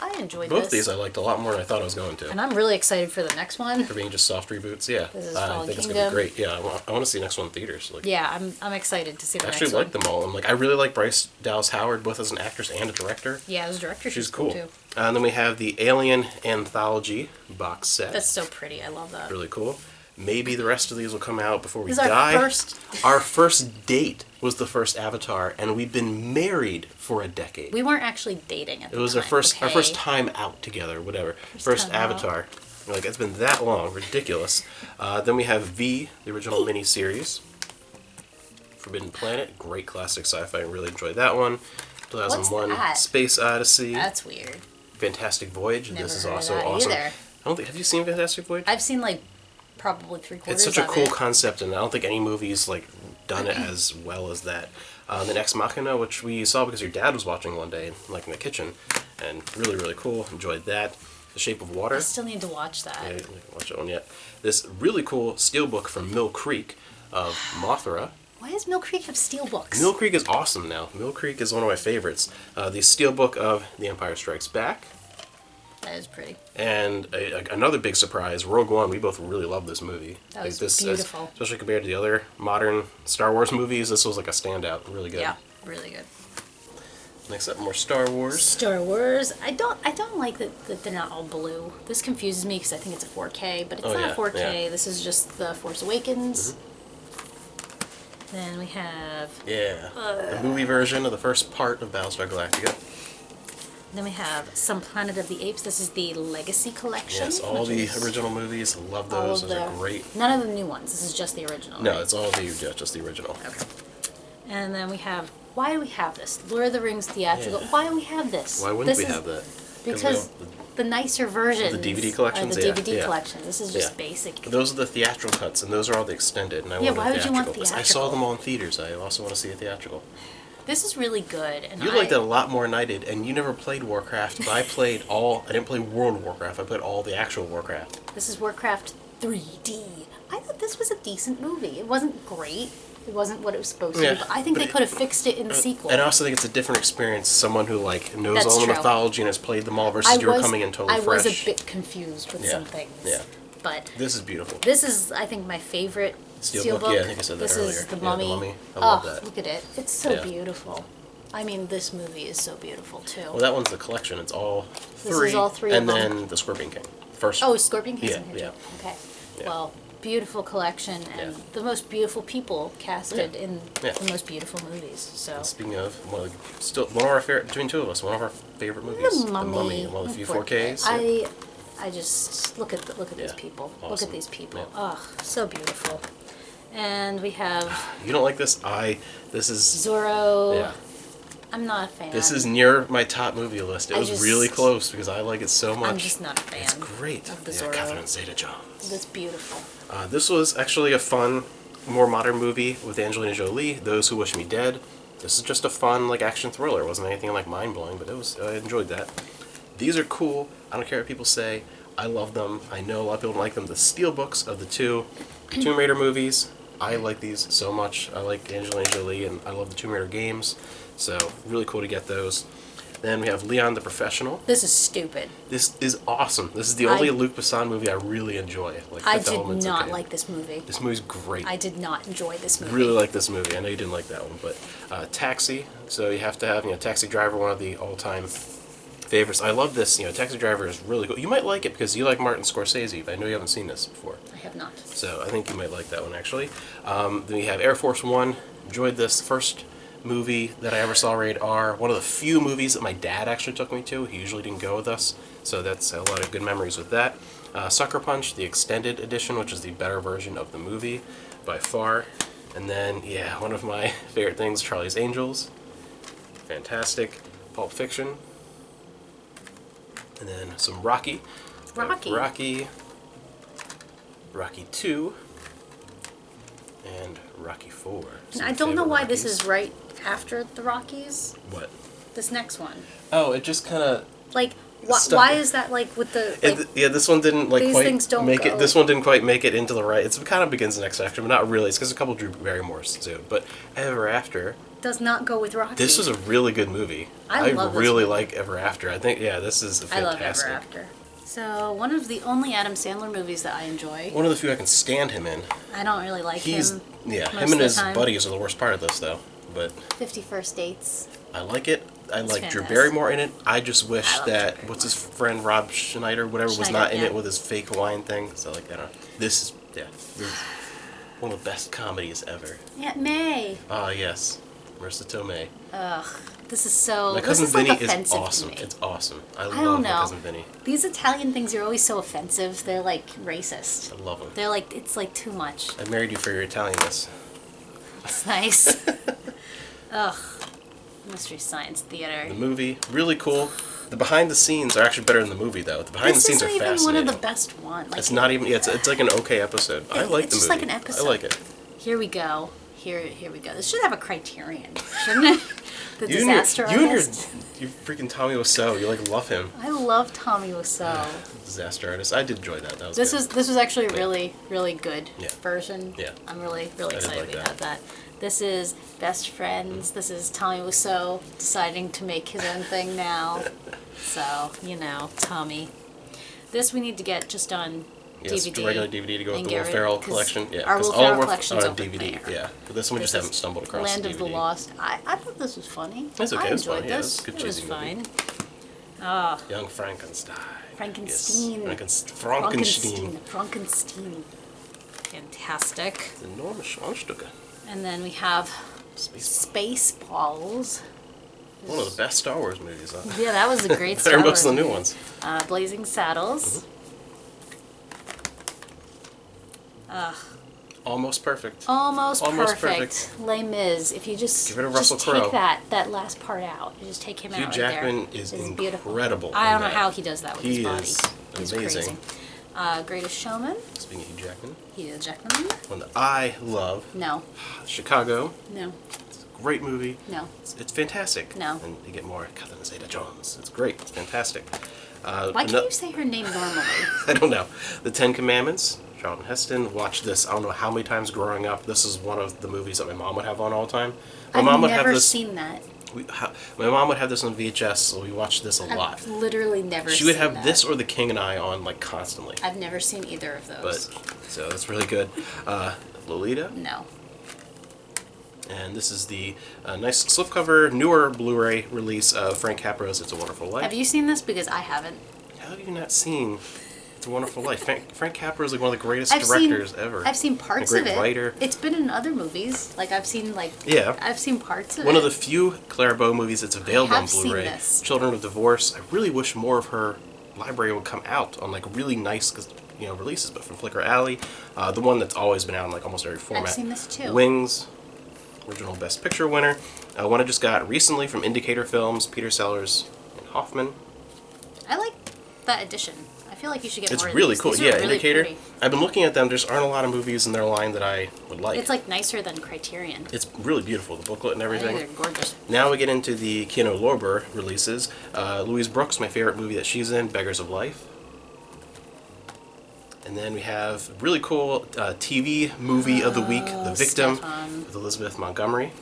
I enjoyed Both this. these I liked a lot more than I thought I was going to. And I'm really excited for the next one. For being just soft reboots, yeah. This is I Fallen think it's Kingdom. gonna be great. Yeah, I want to see the next one in theaters. Like, Yeah, I'm excited to see the I next actually one. like them all. I really like Bryce Dallas Howard, both as an actress and a director. Yeah, as a director, She's cool. too. And then we have the Alien Anthology box set. That's so pretty. I love that. really cool. Maybe the rest of these will come out before we This is our die. first- Our first date was the first Avatar, and we've been married for a decade. We weren't actually dating at the It was time. our first okay? time out together, whatever. First time out. Avatar. We're like, it's been that long, ridiculous. Then we have V, the original miniseries. Forbidden Planet, great classic sci-fi. I really enjoyed that one. 2001, that? Space Odyssey. That's weird. Fantastic Voyage. Never this is heard of also that awesome. either. I don't think. Have you seen Fantastic Voyage? I've seen like probably 3/4 It's such a of cool it. concept, and I don't think any movie's like done it as well as that. The Ex Machina, which we saw because your dad was watching one day, like in the kitchen, and really, really cool. Enjoyed that. The Shape of Water. I still need to watch that. I haven't watched that one yet. This really cool steelbook from Mill Creek of Mothra. Why does Mill Creek have steel books? Mill Creek is awesome now. Mill Creek is one of my favorites. The steelbook of The Empire Strikes Back. That is pretty. And another big surprise, Rogue One. We both really love this movie. That was this, beautiful. especially compared to the other modern Star Wars movies, this was like a standout. Really good. Yeah, really good. Next up, more Star Wars. Star Wars. I don't like that they're not all blue. This confuses me because I think it's a 4K, but it's Oh, not yeah, 4K. yeah. This is just the Force Awakens. Then we have. Yeah. The movie version of the first part of Battlestar Galactica. Then we have Some Planet of the Apes. This is the Legacy Collection. Yes, all which the is original movies. Love all those. of Those are the- great. None of the new ones. This is just the original. No, right? it's all just the original. Okay. And then we have. Why do we have this? Lord of the Rings theatrical. Yeah. Why do we have this? Why wouldn't This we is- have that? Because the nicer versions. The DVD collections? Are the Yeah, DVD yeah. collections. This is just Yeah. basic. Those are the theatrical cuts, and those are all the extended. And I Yeah, want why the would you want because I saw theatrical? them all in theaters. I also want to see a theatrical. This is really good. And You liked it a lot more than I did, and you never played Warcraft, but I played all. I didn't play World of Warcraft. I played all the actual Warcraft. This is Warcraft 3D. I thought this was a decent movie. It wasn't great. It wasn't what it was supposed to Yeah, be, but I think but they it- could have fixed it in the sequel. And I also think it's a different experience. Someone who like knows That's all the true. mythology and has played them all versus you're coming in totally I fresh. was a bit confused with Yeah, some things. yeah. But This is beautiful. this is, I think, my favorite Steelbook? Yeah, I think I said that this earlier. is The Yeah, The Mummy. Mummy. I love Oh, that. look at it. It's so Yeah. beautiful. I mean, this movie is so beautiful, too. Well, that one's the collection. It's all This three. is all three and of them. then the Scorpion King. First. Oh, Scorpion King's Yeah, in here, yeah. too. Okay. Yeah. Well, beautiful collection and Yeah. the most beautiful people casted Yeah. in Yeah. the most beautiful movies. So Speaking of, one of our favorite, between two of us, one of our favorite movies, The Mummy. and one of the few 4K. 4Ks. Yeah. I just look at these Yeah. people. Look Awesome. at these people. Yeah. Oh, so beautiful. And we have You don't like this? This is, Zorro. yeah. I'm not a fan. This is near my top movie list. It I was just- really close because I like it so much. I'm just not a fan. It's great. of the Yeah, Zorro. Catherine Zeta-Jones. That's beautiful. This was actually a fun, more modern movie with Angelina Jolie, Those Who Wish Me Dead. This is just a fun, like, action thriller. It wasn't anything, like, mind-blowing, but I enjoyed that. These are cool. I don't care what people say. I love them. I know a lot of people don't like them. The steelbooks of the two Tomb Raider movies, I like these so much. I like Angelina Jolie, and I love the Tomb Raider games. So, really cool to get those. Then we have Leon the Professional. This is stupid. This is awesome. This is the only Luc Besson movie I really enjoy. Like, I Fifth did Element's not okay. like this movie. This movie's great. I did not enjoy this movie. Really like this movie. I know you didn't like that one, but Taxi. So you have to have, Taxi Driver, one of the all-time favorites. I love this. Taxi Driver is really cool. You might like it because you like Martin Scorsese, but I know you haven't seen this before. I have not. So I think you might like that one, actually. Then we have Air Force One. Enjoyed this. First movie that I ever saw rated R. One of the few movies that my dad actually took me to. He usually didn't go with us, so that's a lot of good memories with that. Sucker Punch, the extended edition, which is the better version of the movie by far. And then, one of my favorite things, Charlie's Angels. Fantastic. Pulp Fiction. And then some Rocky. Rocky 2. And Rocky 4. I don't know why this is right after the Rockies. What? This next one. Oh, it just kind of... Like, why is that, like, with the... Like, this one didn't, like, these quite things don't make go. it... This one didn't quite make it into the right... It kind of begins the next section, but not really. It's because a couple Drew Barrymores, too. But Ever After... does not go with Rocky. This is a really good movie. I love this really movie. like Ever After. I think, this is fantastic. I love Ever After. So, one of the only Adam Sandler movies that I enjoy. One of the few I can stand him in. I don't really like him. Yeah, most him and of his the time. buddies are the worst part of this, though. But 50 First Dates. I like it. I like Drew fantastic. Barrymore in it. I just wish I love Drew that Barrymore. what's his friend Rob Schneider, whatever, was Schneider, not in yeah. it with his fake Hawaiian thing. So like I don't know. This is one of the best comedies ever. Aunt May. Ah yes, Marissa Tomei. Ugh. This is so... My cousin this is, Vinny like, is offensive awesome. to me. It's awesome. I don't love my know. cousin Vinny. These Italian things are always so offensive. They're, like, racist. I love him. They're, like, it's, like, too much. I married you for your Italianness. It's nice. Ugh. Mystery Science Theater. The movie, really cool. The behind the scenes are actually better than the movie, though. The behind the scenes are This isn't even fascinating. one of the best ones. Like, It's not even. Yeah, it's like an okay episode. I like the movie. It's just like an episode. I like it. Here we go. Here we go. This should have a criterion, shouldn't it? The You and your- Disaster you and Artist. your freaking Tommy Wiseau, you like love him. I love Tommy Wiseau. Disaster Artist. I did enjoy that. That was This good. was actually a really good Yeah. version. Yeah. I'm really did excited like we that. had that. This is Best Friends. This is Tommy Wiseau deciding to make his own thing now. So, Tommy. This we need to get just on Yes, DVD. regular DVD to go with and the get Will rid- Ferrell 'cause collection. Yeah, our 'cause Will all Ferrell of our collection's are over DVD. there. Yeah, but this one we This just is haven't stumbled across. Land the of the DVD. Lost. I thought this was funny. It's okay, I it's enjoyed fine, yeah, this. it's a good It was cheesy movie. fine. Ah, Young Frankenstein. Frankenstein. Yes. Frankenstein. Frankenstein. Fantastic. The enormous Schwanstücke. And then we have Space. Spaceballs. One of the best Star Wars movies. Huh? Yeah, that was a great Better Star most of the Wars new movie. ones. Blazing Saddles. Almost perfect. Almost Almost perfect. Les Mis. If you just Give it to Russell just Crowe. take that last part out. You just take him Hugh out Jackman right there. is It's beautiful. incredible I in don't know that. how he does that with He his body. is He's amazing. crazy. Greatest Showman. Speaking of Hugh Jackman, Hugh Jackman. one that I love, No. Chicago. No. It's a great movie. No. It's fantastic. No. And you get more Catherine Zeta-Jones. It's great. It's fantastic. Why can't you say her name normally? I don't know. The Ten Commandments. Charlton Heston. Watched this I don't know how many times growing up. This is one of the movies that my mom would have on all the time. My I've mom would have never this. seen that. My mom would have this on VHS, so we watched this a lot. I've literally never She seen would have that. this or The King and I on like constantly. I've never seen either of But those. so that's really good. Lolita. No. And this is the nice slipcover, newer Blu-ray release of Frank Capra's It's a Wonderful Life. Have you seen this? Because I haven't. How have you not seen It's a Wonderful Life? Frank Capra is like one of the greatest I've directors seen, ever. I've seen parts a of great it. writer. It's been in other movies. Like I've seen Yeah. I've seen parts of One it. of the few Clara Bow movies that's available on have seen Blu-ray. this. Children of Divorce. I really wish more of her library would come out on like really nice releases, but from Flickr Alley, the one that's always been out in like almost every format. seen this too. Wings, original Best Picture winner. One I just got recently from Indicator Films, Peter Sellers and Hoffman. I like that edition. I feel like you should get It's more of really these. cool. These are Yeah, really Indicator. pretty. I've been looking at them. There aren't a lot of movies in their line that I would like. It's like nicer than Criterion. It's really beautiful, the booklet and I everything. think they're gorgeous. Now we get into the Keanu Lorber releases. Louise Brooks, my favorite movie that she's in, Beggars of Life. And then we have really cool TV movie of the week, The Victim, Stefan. with Elizabeth Montgomery.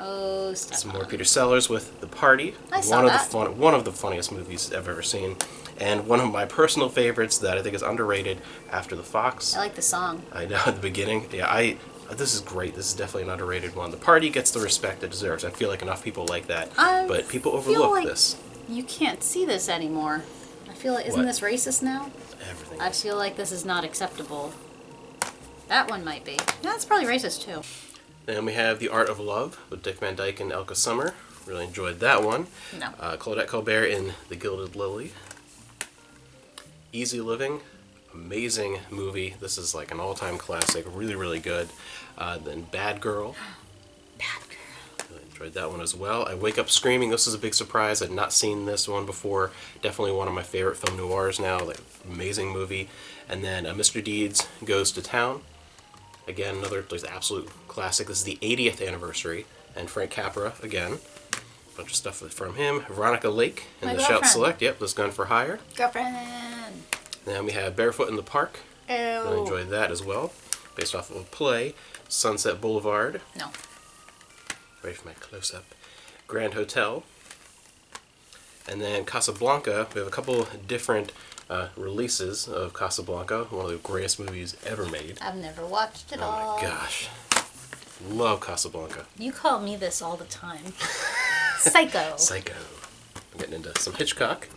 Oh, step Some more on. Peter Sellers with The Party. I saw one that. Of one of the funniest movies I've ever seen. And one of my personal favorites that I think is underrated, After the Fox. I like the song. I know at the beginning. Yeah, this is great. This is definitely an underrated one. The Party gets the respect it deserves. I feel like enough people like that. But people overlook like this. You can't see this anymore. I feel like, isn't What? this racist now? Everything I is. feel like this is not acceptable. That one might be. That's probably racist too. Then we have The Art of Love with Dick Van Dyke and Elka Summer. Really enjoyed that one. No. Claudette Colbert in The Gilded Lily. Easy Living. Amazing movie. This is like an all-time classic. Really, really good. Then Bad Girl. Bad girl. Really enjoyed that one as well. I Wake Up Screaming. This is a big surprise. I'd not seen this one before. Definitely one of my favorite film noirs now. Like, amazing movie. And then Mr. Deeds Goes to Town. Again, another like, absolute classic. This is the 80th anniversary. And Frank Capra, again. A bunch of stuff from him. Veronica Lake in My the Shout girlfriend. Select. Yep, this Gun for Hire. Girlfriend. Then we have Barefoot in the Park. Ew. Really enjoyed that as well. Based off of a play. Sunset Boulevard. No. Ready for my close-up. Grand Hotel. And then Casablanca. We have a couple different releases of Casablanca. One of the greatest movies ever made. I've never watched it Oh all. my gosh. Love Casablanca. You call me this all the time. Psycho. Psycho. I'm getting into some Hitchcock.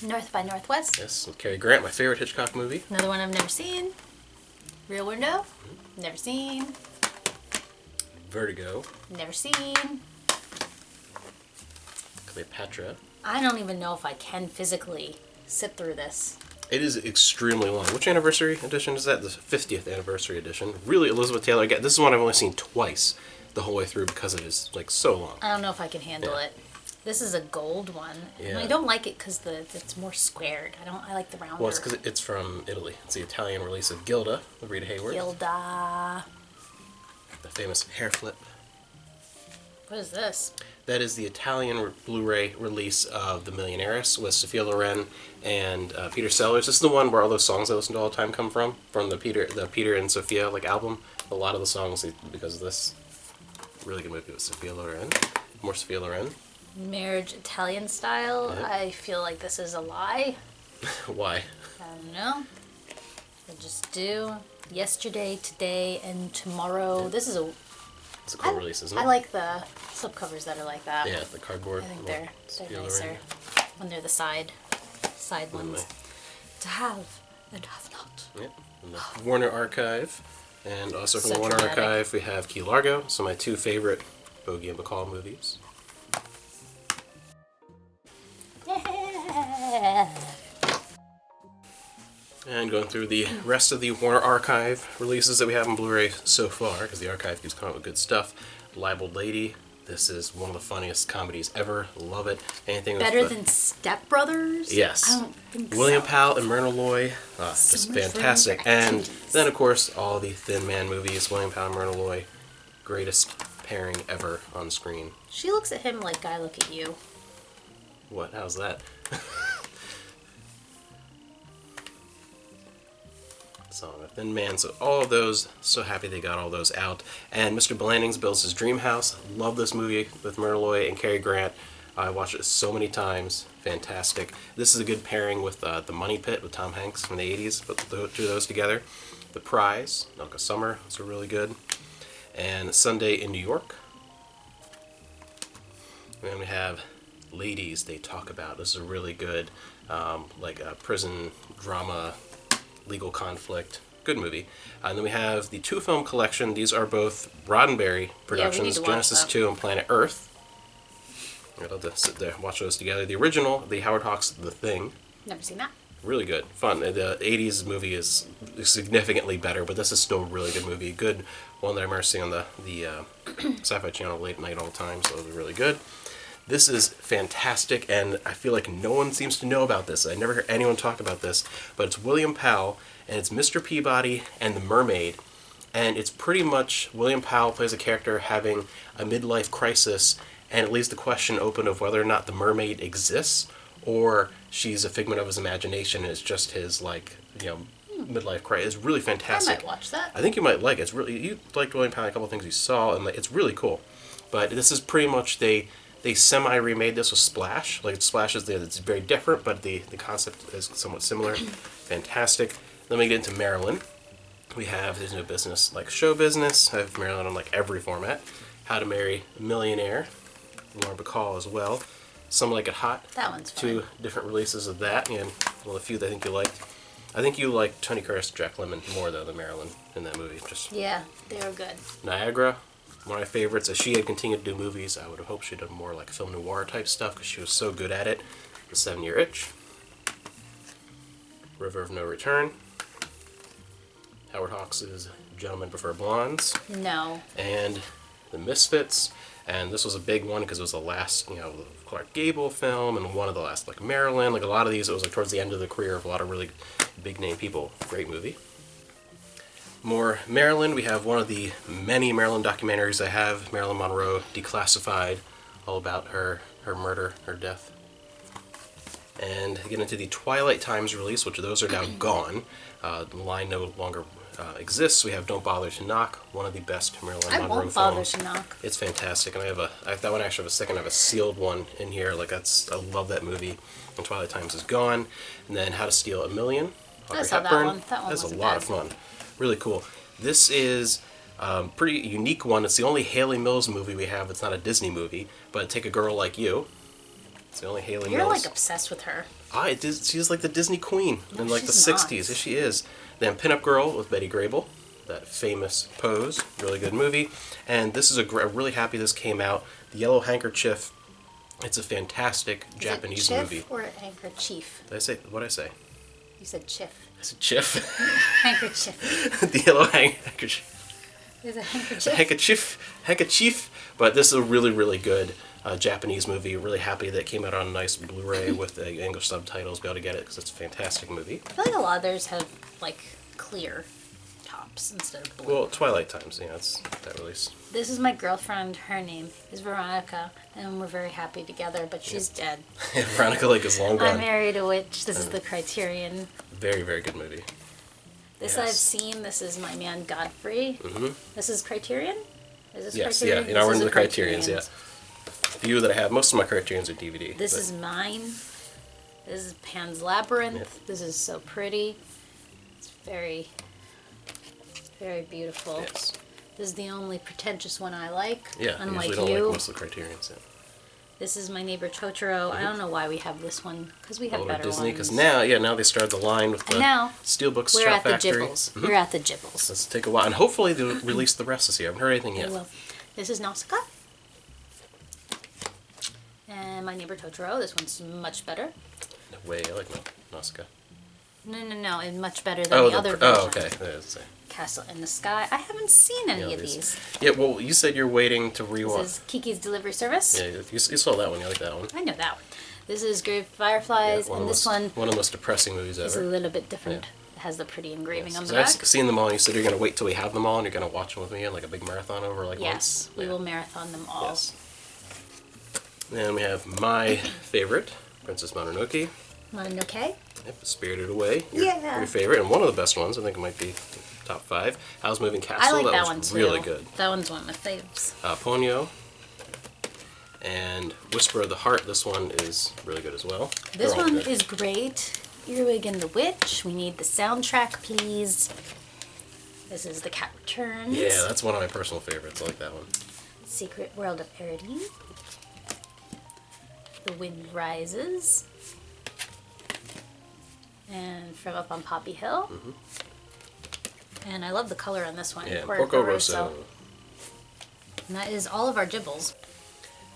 North by Northwest. Yes, with Cary Grant, my favorite Hitchcock movie. Another one I've never seen. Rear Window. Never seen. Vertigo. Never seen. Cleopatra. I don't even know if I can physically sit through this. It is extremely long. Which anniversary edition is that? The 50th anniversary edition. Really, Elizabeth Taylor. Again, this is one I've only seen twice the whole way through because it is like so long. I don't know if I can handle Yeah. it. This is a gold one. Yeah. I don't like it because it's more squared. I like the rounder. Well, it's because it's from Italy. It's the Italian release of Gilda with Rita Hayworth. Gilda. The famous hair flip. What is this? That is the Italian Blu-ray release of The Millionaires with Sophia Loren and Peter Sellers. This is the one where all those songs I listen to all the time come from the Peter and Sophia like album. A lot of the songs because of this. Really good movie with Sophia Loren. More Sophia Loren. Marriage Italian style. Yeah. I feel like this is a lie. Why? I don't know. I just do. Yesterday, today, and tomorrow. Yeah. This is a. It's a cool release, isn't it? I like the slipcovers that are like that. Yeah, the cardboard. I think they're Sophia nicer Loren. when they're the side When ones. To have and have not. Yep. From the Warner Archive. And also from So the Warner dramatic. Archive, we have Key Largo, so my two favorite Bogey and Bacall movies. Yeah. And going through the rest of the Warner Archive releases that we have on Blu-ray so far, because the archive keeps coming up with good stuff. Libeled Lady. This is one of the funniest comedies ever. Love it. Anything Better with than Step Brothers? Yes. I don't think William so. Powell and Myrna Loy. Just much room fantastic. for And activities. then, of course, all the Thin Man movies. William Powell and Myrna Loy. Greatest pairing ever on screen. She looks at him like I look at you. What? How's that? Song of Thin Man. So all of those, so happy they got all those out. And Mr. Blandings builds his dream house. Love this movie with Myrna Loy and Cary Grant. I watched it so many times. Fantastic. This is a good pairing with The Money Pit with Tom Hanks from the 80s. Put the two of those together. The Prize, Elka Summer, those are really good. And Sunday in New York. And then we have Ladies They Talk About. This is a really good, prison drama, legal conflict. Good movie. And then we have the two film collection. These are both Roddenberry productions, to watch Genesis that. 2 and Planet Earth. I'd love to sit there and watch those together. The original, the Howard Hawks' The Thing. Never seen that. Really good. Fun. The 80s movie is significantly better, but this is still a really good movie. Good one that I remember seeing on the Sci-Fi Channel late night all the time, so it was really good. This is fantastic, and I feel like no one seems to know about this. I never heard anyone talk about this, but it's William Powell, and it's Mr. Peabody and the Mermaid, and it's pretty much William Powell plays a character having a midlife crisis, and it leaves the question open of whether or not the mermaid exists, or she's a figment of his imagination, and it's just his, midlife crisis. It's really fantastic. I might watch that. I think you might like it. It's really, you liked William Powell, a couple of things you saw, and it's really cool. but this is pretty much they semi-remade this with Splash. Like Splash is it's very different, but the concept is somewhat similar. Fantastic. Then we get into Marilyn. We have There's No Business Like Show Business. I have Marilyn on like every format. How to Marry a Millionaire. Lauren Bacall as well. Some Like It Hot. That one's fun. 2 different releases of that, and well, a few that I think you liked. I think you liked Tony Curtis, Jack Lemmon more though than Marilyn in that movie. Just Yeah, they were good. Niagara, one of my favorites. As she had continued to do movies, I would have hoped she'd done more like film noir type stuff because she was so good at it. The 7-Year Itch. River of No Return. Howard Hawks' Gentlemen Prefer Blondes. No. And The Misfits. And this was a big one because it was the last, Clark Gable film and one of the last, like, Marilyn. Like, a lot of these, it was, like, towards the end of the career of a lot of really big-name people. Great movie. More Marilyn. We have one of the many Marilyn documentaries I have, Marilyn Monroe Declassified, all about her murder, her death. And get into the Twilight Times release, which those are now gone. The line no longer exists. We have Don't Bother to Knock, one of the best Marilyn Monroe films. I won't bother to knock. It's fantastic, and I have that one actually. I have a second. I have a sealed one in here. Like I love that movie. And Twilight Times is gone. And then How to Steal a Million. I saw that one. That one That's was a lot of fun. Really cool. This is a pretty unique one. It's the only Haley Mills movie we have. It's not a Disney movie, but Take a Girl Like You. It's the only Haley Mills. You're like obsessed with her. She's like the Disney queen in like the she's not. 60s. Yes, she is. Then Pinup Girl with Betty Grable, that famous pose, really good movie. And this is I'm really happy this came out. The Yellow Handkerchief. It's a fantastic Japanese movie. Chiff or handkerchief? Did I say what did I say? You said chiff. I said chiff. Handkerchief. The Yellow Handkerchief. Is it handkerchief? Handkerchief. But this is a really, really good Japanese movie. Really happy that it came out on a nice Blu-ray with the English subtitles. Be able to get it because it's a fantastic movie. I feel like a lot of theirs have like clear tops instead of blue. Well, Twilight Times, it's that release. This is my girlfriend. Her name is Veronica, and we're very happy together. But she's dead. Veronica Lake is long I gone. Married a Witch. This is the Criterion. Very, very good movie. This Yes. I've seen. This is My Man Godfrey. Mm-hmm. This is Criterion. Is this Yes, Criterion? yeah. We're This into is the Criterions, yeah. Few that I have. Most of my Criterions are DVD. This but- is mine. This is Pan's Labyrinth. Yep. This is so pretty. It's very, very beautiful. Yes. This is the only pretentious one I like. Yeah, unlike usually don't you. like most of the Criterions. Yeah. This is My Neighbor Totoro. I don't know why we have this one because we have Older better Disney, ones. because now they started the line with the And now Steelbooks we're Shop at the Factory. Gibbles. We're at the Gibbles. Let's take a while, and hopefully they'll release the rest this year. I haven't heard anything They yet. will. This is Nausicaa. And My Neighbor Totoro. This one's much better. No way, I like Nausicaa. No, and much better than the other version. Oh, okay. There it is. Castle in the Sky. I haven't seen any of these. Yeah, well, you said you're waiting to This rewatch. is Kiki's Delivery Service. Yeah, you saw that one. You like that one. I know that one. This is Grave Fireflies, Yeah, and this one one of the most depressing movies is a ever. little bit different. Yeah. It has the pretty engraving on the So I've back. seen them all, and you said you're going to wait till we have them all, and you're going to watch them with me in like a big marathon over like Yes, months. we will marathon them all. Yes. Then we have my favorite, Princess Mononoke. Mononoke. Yep, Spirited Away. Yeah. Your favorite, and one of the best ones. I think it might be top 5. Howl's Moving Castle. I like that was one too. really good. That one's one of my faves. Ponyo. And Whisper of the Heart. This one is really good as well. This They're all one good. is great. Earwig and the Witch. We need the soundtrack, please. This is The Cat Returns. Yeah, that's one of my personal favorites. I like that one. Secret World of Erdine. The Wind Rises. And From Up on Poppy Hill. And I love the color on this one. Yeah, Porco Rosso. And that is all of our Gibbles.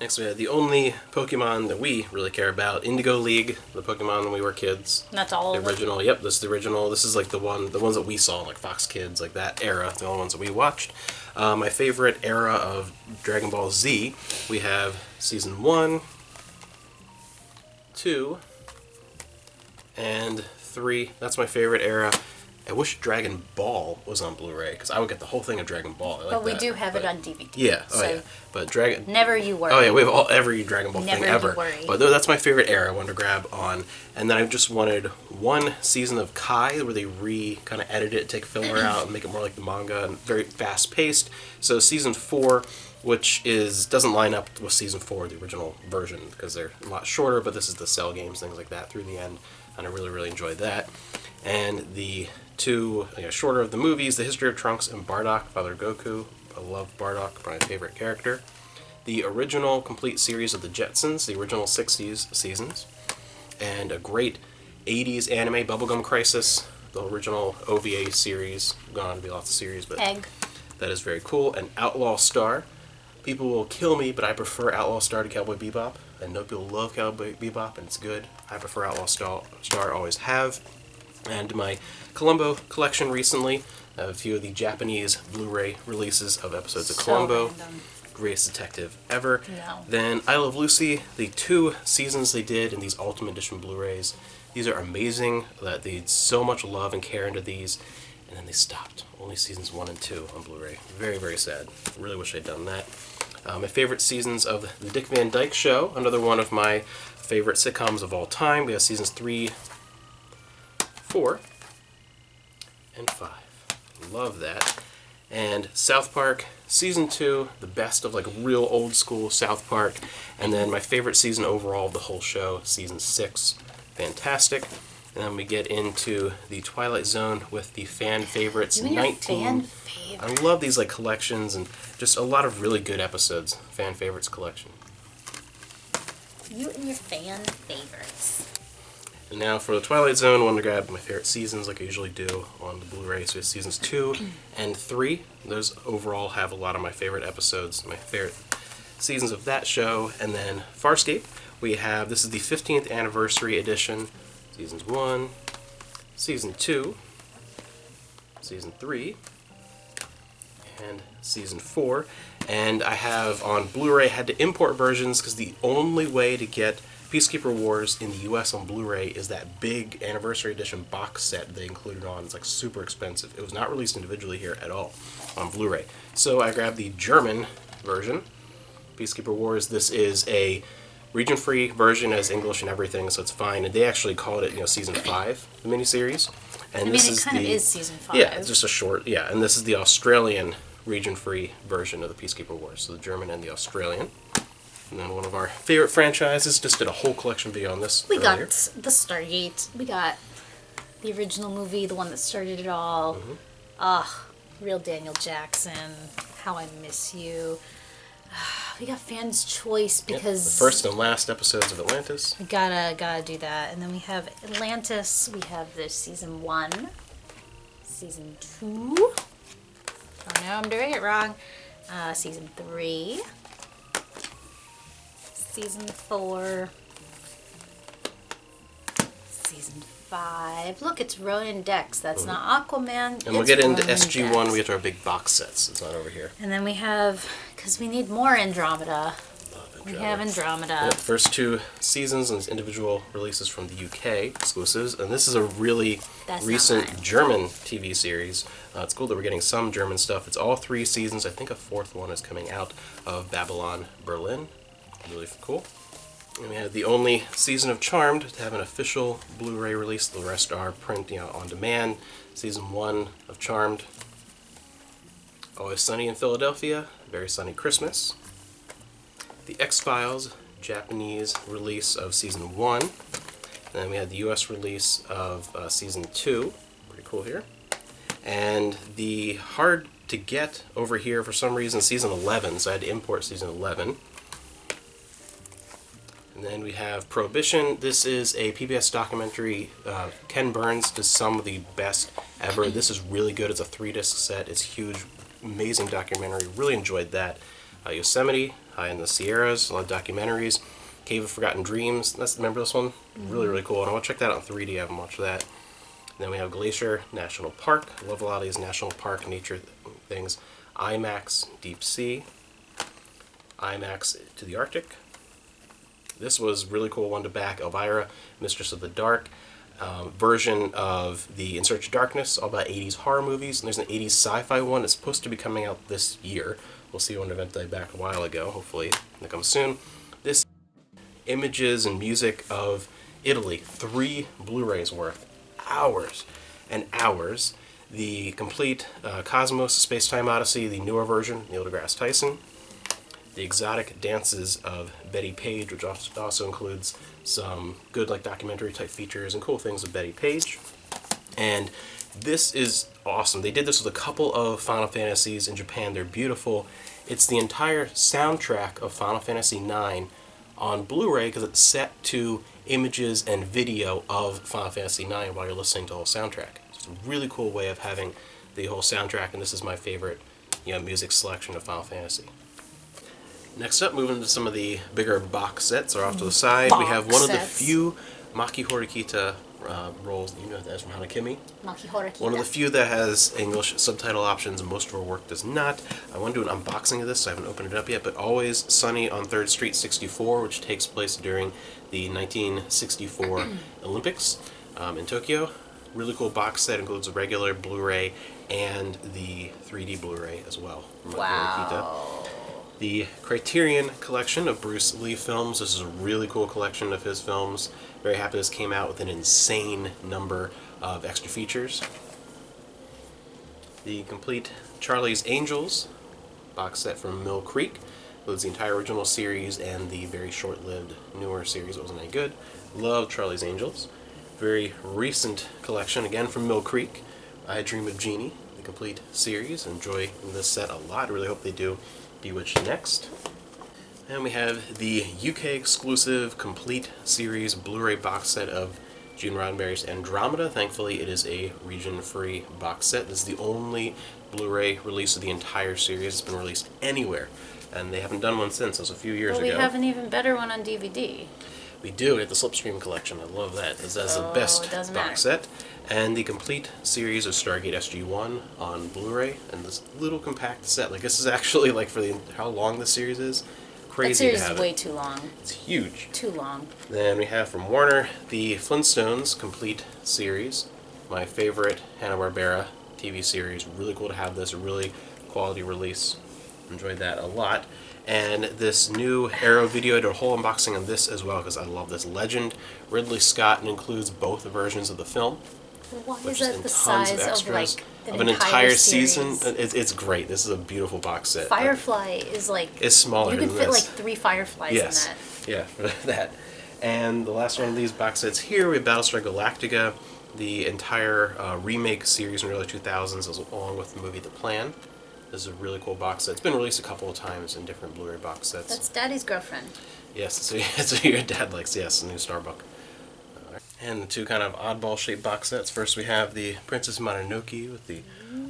Next, we have the only Pokemon that we really care about, Indigo League, the Pokemon when we were kids. And that's all The of them. original, yep, this is the original. This is like the ones that we saw, like Fox Kids, like that era, the only ones that we watched. My favorite era of Dragon Ball Z, we have Season 1, 2, and 3. That's my favorite era. I wish Dragon Ball was on Blu-ray, because I would get the whole thing of Dragon Ball. I like But we that, do have it but- on DVD. Yeah, so yeah. But Dragon... never you worry. Oh yeah, we have every Dragon Ball Never thing you ever. worry. But that's my favorite era I wanted to grab on. And then I just wanted one season of Kai where they kind of edit it, take filler out, and make it more like the manga and very fast paced. So season 4 which doesn't line up with season 4, the original version, because they're a lot shorter, but this is the cell games, things like that, through the end, and I really, really enjoyed that. And the two shorter of the movies, The History of Trunks and Bardock, Father Goku. I love Bardock, my favorite character. The original complete series of the Jetsons, the original 60s seasons, and a great 80s anime, Bubblegum Crisis, the original OVA series, gone on to be lots of series, but Egg. that is very cool. And Outlaw Star. People will kill me, but I prefer Outlaw Star to Cowboy Bebop. And no people love Cowboy Bebop, and it's good. I prefer Outlaw Star, always have. And my Columbo collection recently, a few of the Japanese Blu-ray releases of episodes of Columbo. Random. Greatest detective ever. No. Then I Love Lucy, the 2 seasons they did in these Ultimate Edition Blu-rays. These are amazing. That they had so much love and care into these, and then they stopped. Only seasons 1 and 2 on Blu-ray. Very, very sad. Really wish they'd done that. My favorite seasons of the Dick Van Dyke Show, another one of my favorite sitcoms of all time. We have seasons 3, 4, and 5. Love that. And South Park, season 2, the best of like real old school South Park. And then my favorite season overall of the whole show, season 6, fantastic. And then we get into the Twilight Zone with the fan favorites. You and your fan favorites. I love these like collections and just a lot of really good episodes. Fan favorites collection. You and your fan favorites. And now for the Twilight Zone, I want to grab my favorite seasons like I usually do on the Blu-ray. So it's seasons 2 and 3. Those overall have a lot of my favorite episodes, my favorite seasons of that show. And then Farscape, we have, this is the 15th anniversary edition. Seasons 1, Season 2, Season 3, and Season 4. And I have on Blu-ray, had to import versions because the only way to get Peacekeeper Wars in the US on Blu-ray is that big anniversary edition box set they included on. It's like super expensive. It was not released individually here at all on Blu-ray. So I grabbed the German version, Peacekeeper Wars. This is a region-free version, as English and everything, so it's fine. And they actually called it, season 5, the miniseries. And It kind of is season 5. Yeah, it's just a short. Yeah, and this is the Australian region-free version of the Peacekeeper Wars, so the German and the Australian. And then one of our favorite franchises, just did a whole collection video on this. We earlier. got the Stargate. We got the original movie, the one that started it all. Real Daniel Jackson. How I Miss You. We got Fans Choice because the first and last episodes of Atlantis. we gotta do that. And then we have Atlantis. We have the season 1, season 2. Oh no, I'm doing it wrong. Season 3, season 4, season 5. Look, it's Ronan Dex. That's not Aquaman. And we'll get into SG1. We get to our big box sets. It's not over here. And then we have, because we need more Andromeda. We have Andromeda. Yep, first 2 seasons and individual releases from the UK exclusives. And this is a really That's not recent mine. German TV series. It's cool that we're getting some German stuff. It's all 3 seasons. I think a 4th one is coming out of Babylon Berlin. Really cool. And we have the only season of Charmed to have an official Blu-ray release. The rest are print, on demand. Season 1 of Charmed. Always Sunny in Philadelphia. Very Sunny Christmas. The X-Files Japanese release of season 1. And then we had the US release of season 2. Pretty cool here. And the hard to get over here for some reason, season 11. So I had to import season 11. And then we have Prohibition. This is a PBS documentary. Ken Burns does some of the best ever. This is really good. It's a 3-disc set. It's huge, amazing documentary. Really enjoyed that. Yosemite, High in the Sierras, a lot of documentaries. Cave of Forgotten Dreams. Remember this one? Really, really cool. And I want to check that out in 3D. I haven't watched that. And then we have Glacier National Park. I love a lot of these national park nature things. IMAX Deep Sea. IMAX to the Arctic. This was really cool one to back. Elvira, Mistress of the Dark. Version of the In Search of Darkness, all about 80s horror movies. And there's an 80s sci-fi one that's supposed to be coming out this year. We'll see one event I back a while ago. Hopefully it comes soon. This images and music of Italy. 3 Blu-rays worth. Hours and hours. The complete Cosmos Space-Time Odyssey, the newer version, Neil deGrasse Tyson. The Exotic Dances of Betty Page, which also includes some good like documentary type features and cool things of Betty Page. And this is awesome. They did this with a couple of Final Fantasies in Japan. They're beautiful. It's the entire soundtrack of Final Fantasy IX on Blu-ray because it's set to images and video of Final Fantasy IX while you're listening to the whole soundtrack. It's a really cool way of having the whole soundtrack, and this is my favorite, music selection of Final Fantasy. Next up, moving to some of the bigger box sets are off to the side. We have one of the few Maki Horikita rolls. You know that's from Hanakimi. Maki Horikita. One of the few that has English subtitle options. Most of her work does not. I want to do an unboxing of this, so I haven't opened it up yet. But Always Sunny on 3rd Street 64, which takes place during the 1964 Olympics in Tokyo. Really cool box set. Includes a regular Blu-ray and the 3D Blu-ray as well. From Maki Horikita. The Criterion Collection of Bruce Lee films. This is a really cool collection of his films. Very happy this came out with an insane number of extra features. The complete Charlie's Angels box set from Mill Creek includes the entire original series and the very short-lived newer series that wasn't any good. Love Charlie's Angels. Very recent collection, again from Mill Creek. I Dream of Jeannie, the complete series. Enjoy this set a lot. I really hope they do Bewitched next. And we have the UK exclusive complete series Blu-ray box set of Gene Roddenberry's Andromeda. Thankfully, it is a region-free box set. This is the only Blu-ray release of the entire series that's been released anywhere, and they haven't done one since. It was a few years ago. But we have an even better one on DVD. We do at the Slipstream Collection. I love that. This has the best box set. And the complete series of Stargate SG-1 on Blu-ray, and this little compact set. Like, this is actually, like, for how long the series is. Crazy to have it. That series is way too long. It's huge. Too long. Then we have from Warner the Flintstones complete series. My favorite Hanna-Barbera TV series. Really cool to have this. A really quality release. Enjoyed that a lot. And this new Arrow video, I did a whole unboxing on this as well because I love this. Legend, Ridley Scott, and includes both versions of the film. Why is that the size of like an entire season? It's great. This is a beautiful box set. Firefly is like it's smaller. You can than fit this. like 3 Fireflies in that. Yeah, for that. And the last one of these box sets here, we have Battlestar Galactica, the entire remake series in the early 2000s, along with the movie The Plan. This is a really cool box set. It's been released a couple of times in different Blu-ray box sets. That's Daddy's girlfriend. Yes, it's what your dad likes. Yes, the new Starbuck. And the two kind of oddball shaped box sets. First we have the Princess Mononoke with the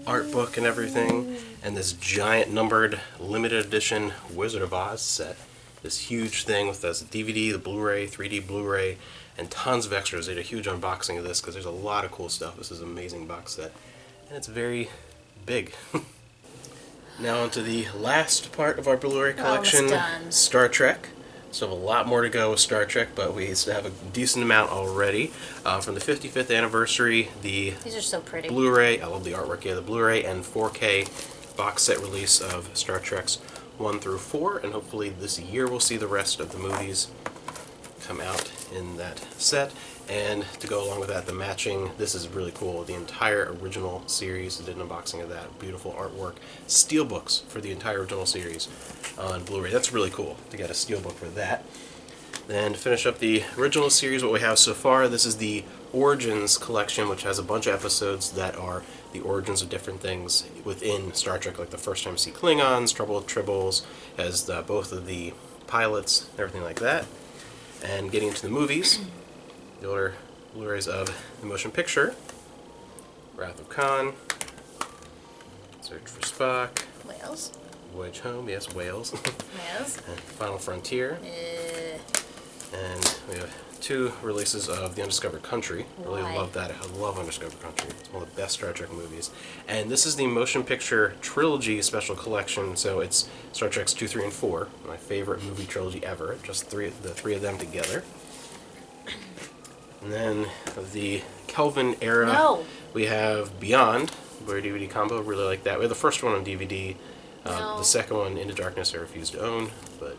art book and everything, and this giant numbered limited edition Wizard of Oz set. This huge thing with this DVD, the Blu-ray, 3D Blu-ray, and tons of extras. They did a huge unboxing of this because there's a lot of cool stuff. This is an amazing box set, and it's very big. Now onto the last part of our Blu-ray collection, Star Trek. Still have a lot more to go with Star Trek, but we still have a decent amount already. From the 55th anniversary, these are so pretty. Blu-ray, I love the artwork here, the Blu-ray and 4K box set release of Star Trek's 1 through 4, and hopefully this year we'll see the rest of the movies come out in that set. And to go along with that, the matching, this is really cool, the entire original series. I did an unboxing of that, beautiful artwork. Steelbooks for the entire original series on Blu-ray. That's really cool to get a steelbook for that. Then to finish up the original series, what we have so far, this is the Origins collection, which has a bunch of episodes that are the origins of different things within Star Trek, like the first time you see Klingons, Trouble with Tribbles, has both of the pilots, everything like that. And getting into the movies, the older Blu-rays of the motion picture, Wrath of Khan, Search for Spock, Whales, Voyage Home, yes, Whales, Whales, and Final Frontier, and we have 2 releases of The Undiscovered Country. Really love that. I love Undiscovered Country. It's one of the best Star Trek movies. And this is the motion picture trilogy special collection, so it's Star Trek's 2, 3, and 4, my favorite movie trilogy ever, just the 3 of them together. And then the Kelvin era, we have Beyond, Blu-ray DVD combo. Really like that. We have the first one on DVD. The second one, Into Darkness, I refuse to own. But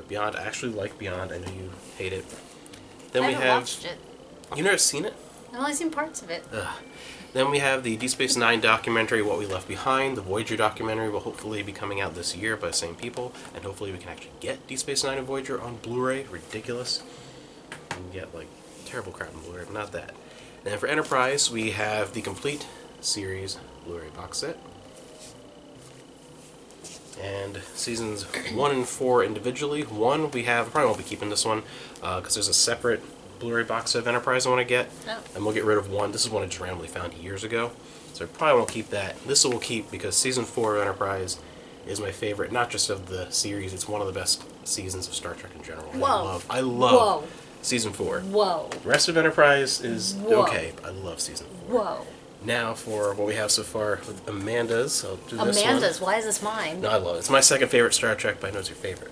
Beyond, I actually like Beyond. I know you hate it. Then we have. Watched it. You never seen it? I've only seen parts of it. Then we have the Deep Space Nine documentary, What We Left Behind. The Voyager documentary will hopefully be coming out this year by the same people, and hopefully we can actually get Deep Space Nine and Voyager on Blu-ray. Ridiculous. You can get like terrible crap on Blu-ray, but not that. And then for Enterprise, we have the complete series Blu-ray box set. And seasons 1 and 4 individually. One we have, probably won't be keeping this one, because there's a separate Blu-ray box set of Enterprise I want to get. Oh. And we'll get rid of one. This is one I just randomly found years ago. So I probably won't keep that. This will keep because season 4 of Enterprise is my favorite, not just of the series, it's one of the best seasons of Star Trek in general. Whoa. I love season 4. Whoa. The rest of Enterprise is Whoa. okay, but I love season 4. Whoa. Now for what we have so far with Amanda's. I'll do this Amanda's, one. why is this mine? No, I love it. It's my second favorite Star Trek, but I know it's your favorite.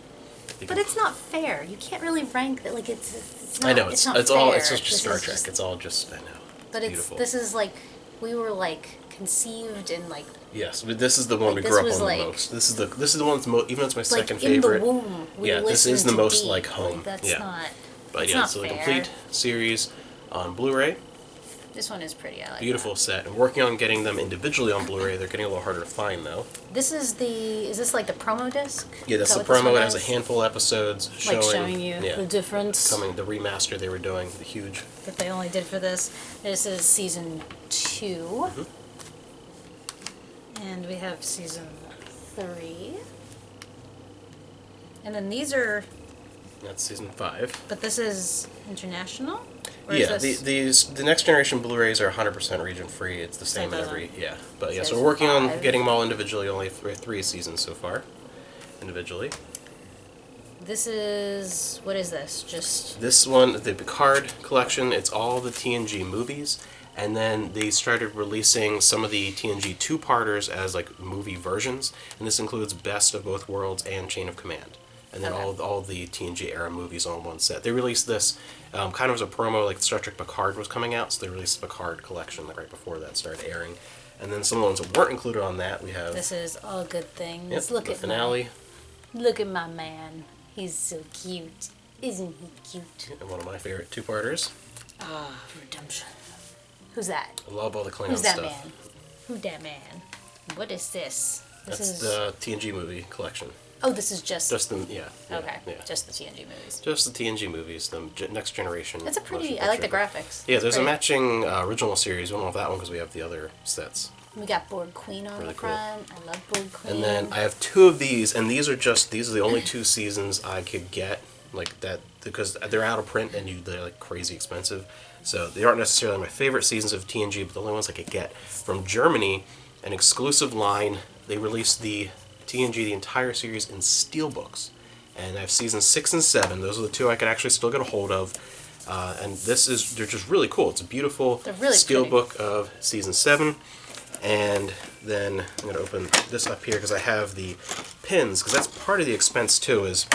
But it's not fair. You can't really rank that. Like it's not. I know it's not it's fair. all it's just This Star is Trek. just- It's all just I know. But beautiful. this is like we were like conceived in like Yes, but this is the one Like, we this grew up was on like- the most. This is the one that's even though it's my like second in favorite. the womb. We Yeah, this is listened the to most Deep. like home. That's Yeah. not. But it's yeah, not so the fair. complete series on Blu-ray, This one is pretty. I like beautiful set. I'm working on getting them individually on Blu-ray. They're getting a little harder to find though. that. This is the. Is this like the promo disc? Yeah, that's Is the that what this promo. one It has a is? handful of episodes Like showing you yeah, the difference coming the remaster they were doing, the huge. that they only did for this. This is season 2. And we have season 3. And then these are, That's season 5. but this is international? Or Yeah, is this, the next generation Blu-rays are 100% region free. It's the same in doesn't- every But yeah, says so we're working on 5. getting them all individually. Only 3 seasons so far, individually. this is, what is this? Just, This one, the Picard collection, it's all the TNG movies, and then they started releasing some of the TNG two-parters as like movie versions, and this includes Best of Both Worlds and Chain of Command, and then Okay. all the TNG era movies all in one set. They released this kind of as a promo, like Star Trek Picard was coming out, so they released the Picard collection like right before that started airing, and then some of the ones that weren't included on that we have. this is all good things. Yep, Look the at finale. look at my man. He's so cute. Isn't he cute? And one of my favorite two-parters. Ah, redemption. Who's that? I love all the Klingon Who's that stuff. man? Who that man? What is this? This That's is. the TNG movie collection. Oh, this is just. Just the okay. yeah. Just the TNG movies. Just the TNG movies, the next generation. It's a pretty. motion I like the picture. graphics. Yeah, It's there's pretty. a matching original series. We don't have that one because we have the other sets. We got Borg Queen on Really the cool. front. I love Borg Queen. And then I have 2 of these, and these are the only 2 seasons I could get like that because they're out of print and they're like crazy expensive. So they aren't necessarily my favorite seasons of TNG, but the only ones I could get from Germany, an exclusive line. They released the TNG, the entire series in steelbooks, and I have seasons 6 and 7. Those are the 2 I could actually still get a hold of. And they're just really cool. It's a beautiful They're really steelbook of season 7. And then I'm going to open this up here because I have the pins, because that's part of the expense too, is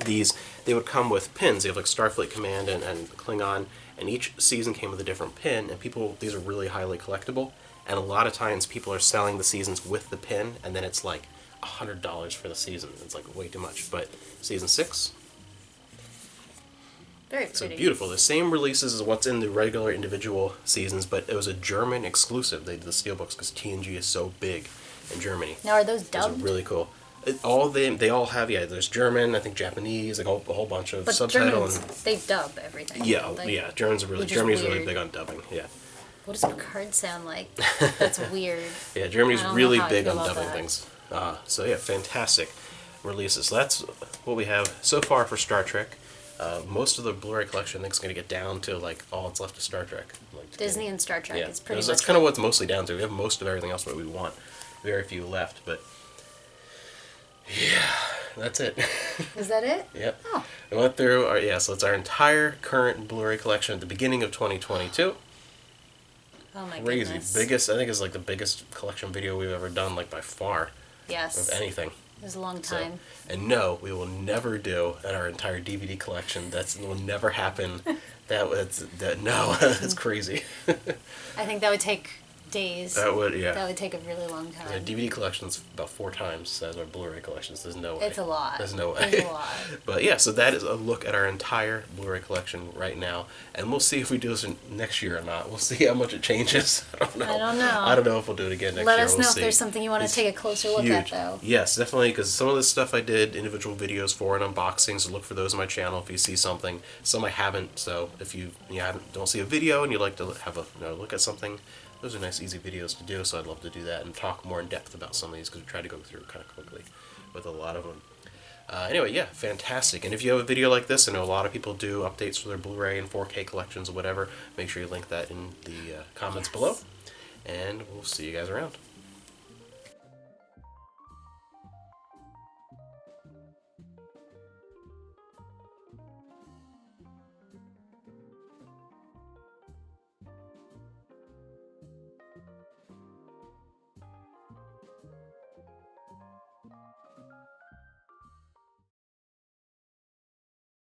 these, they would come with pins. They have like Starfleet Command and Klingon, and each season came with a different pin, and these are really highly collectible, and a lot of times people are selling the seasons with the pin, and then it's like $100 for the season. It's like way too much. But season 6, Very so pretty. beautiful. The same releases as what's in the regular individual seasons, but it was a German exclusive. They did the steelbooks because TNG is so big in Germany. Now are those Those are dubbed? really cool. They all have there's German, I think Japanese, like a whole bunch of But subtitle Germans, they dub everything. yeah, don't they? yeah. Which is Germany's really weird. big on dubbing. Yeah, What does Picard sound like? That's weird. yeah. Germany's I don't know really how I big feel on about dubbing that. things. So yeah, fantastic releases. So that's what we have so far for Star Trek. Most of the Blu-ray collection, I think, is going to get down to like all that's left of Star Trek. Like Disney and Star Trek. Yeah, It's pretty that's much. kind of what it's mostly down to. We have most of everything else that we want. Very few left, but yeah, that's it. Is that it? Yep. Oh. I went through so it's our entire current Blu-ray collection at the beginning of 2022. Oh my Crazy. goodness. Biggest, I think it's like the biggest collection video we've ever done, like by far, Yes. of anything. It was a long So, time. and no, we will never do at our entire DVD collection. That will never happen. No, it's crazy. I think that would take days. That would, yeah. That would take a really long time. The DVD collection's about 4 times the size of our Blu-ray collections. There's no way. It's a lot. There's no way. It's a lot. But yeah, so that is a look at our entire Blu-ray collection right now, and we'll see if we do this next year or not. We'll see how much it changes. I don't know. I don't know if we'll do it again next Let year. us We'll know see. if there's something you want to take a closer look at, though. Yes, definitely, because some of this stuff I did individual videos for and unboxings. So look for those on my channel if you see something. Some I haven't. So if you don't see a video and you'd like to have a look at something, those are nice, easy videos to do. So I'd love to do that and talk more in depth about some of these because we try to go through kind of quickly with a lot of them. Anyway, yeah, fantastic. And if you have a video like this, I know a lot of people do updates for their Blu-ray and 4K collections or whatever. Make sure you link that in the comments below. And we'll see you guys around.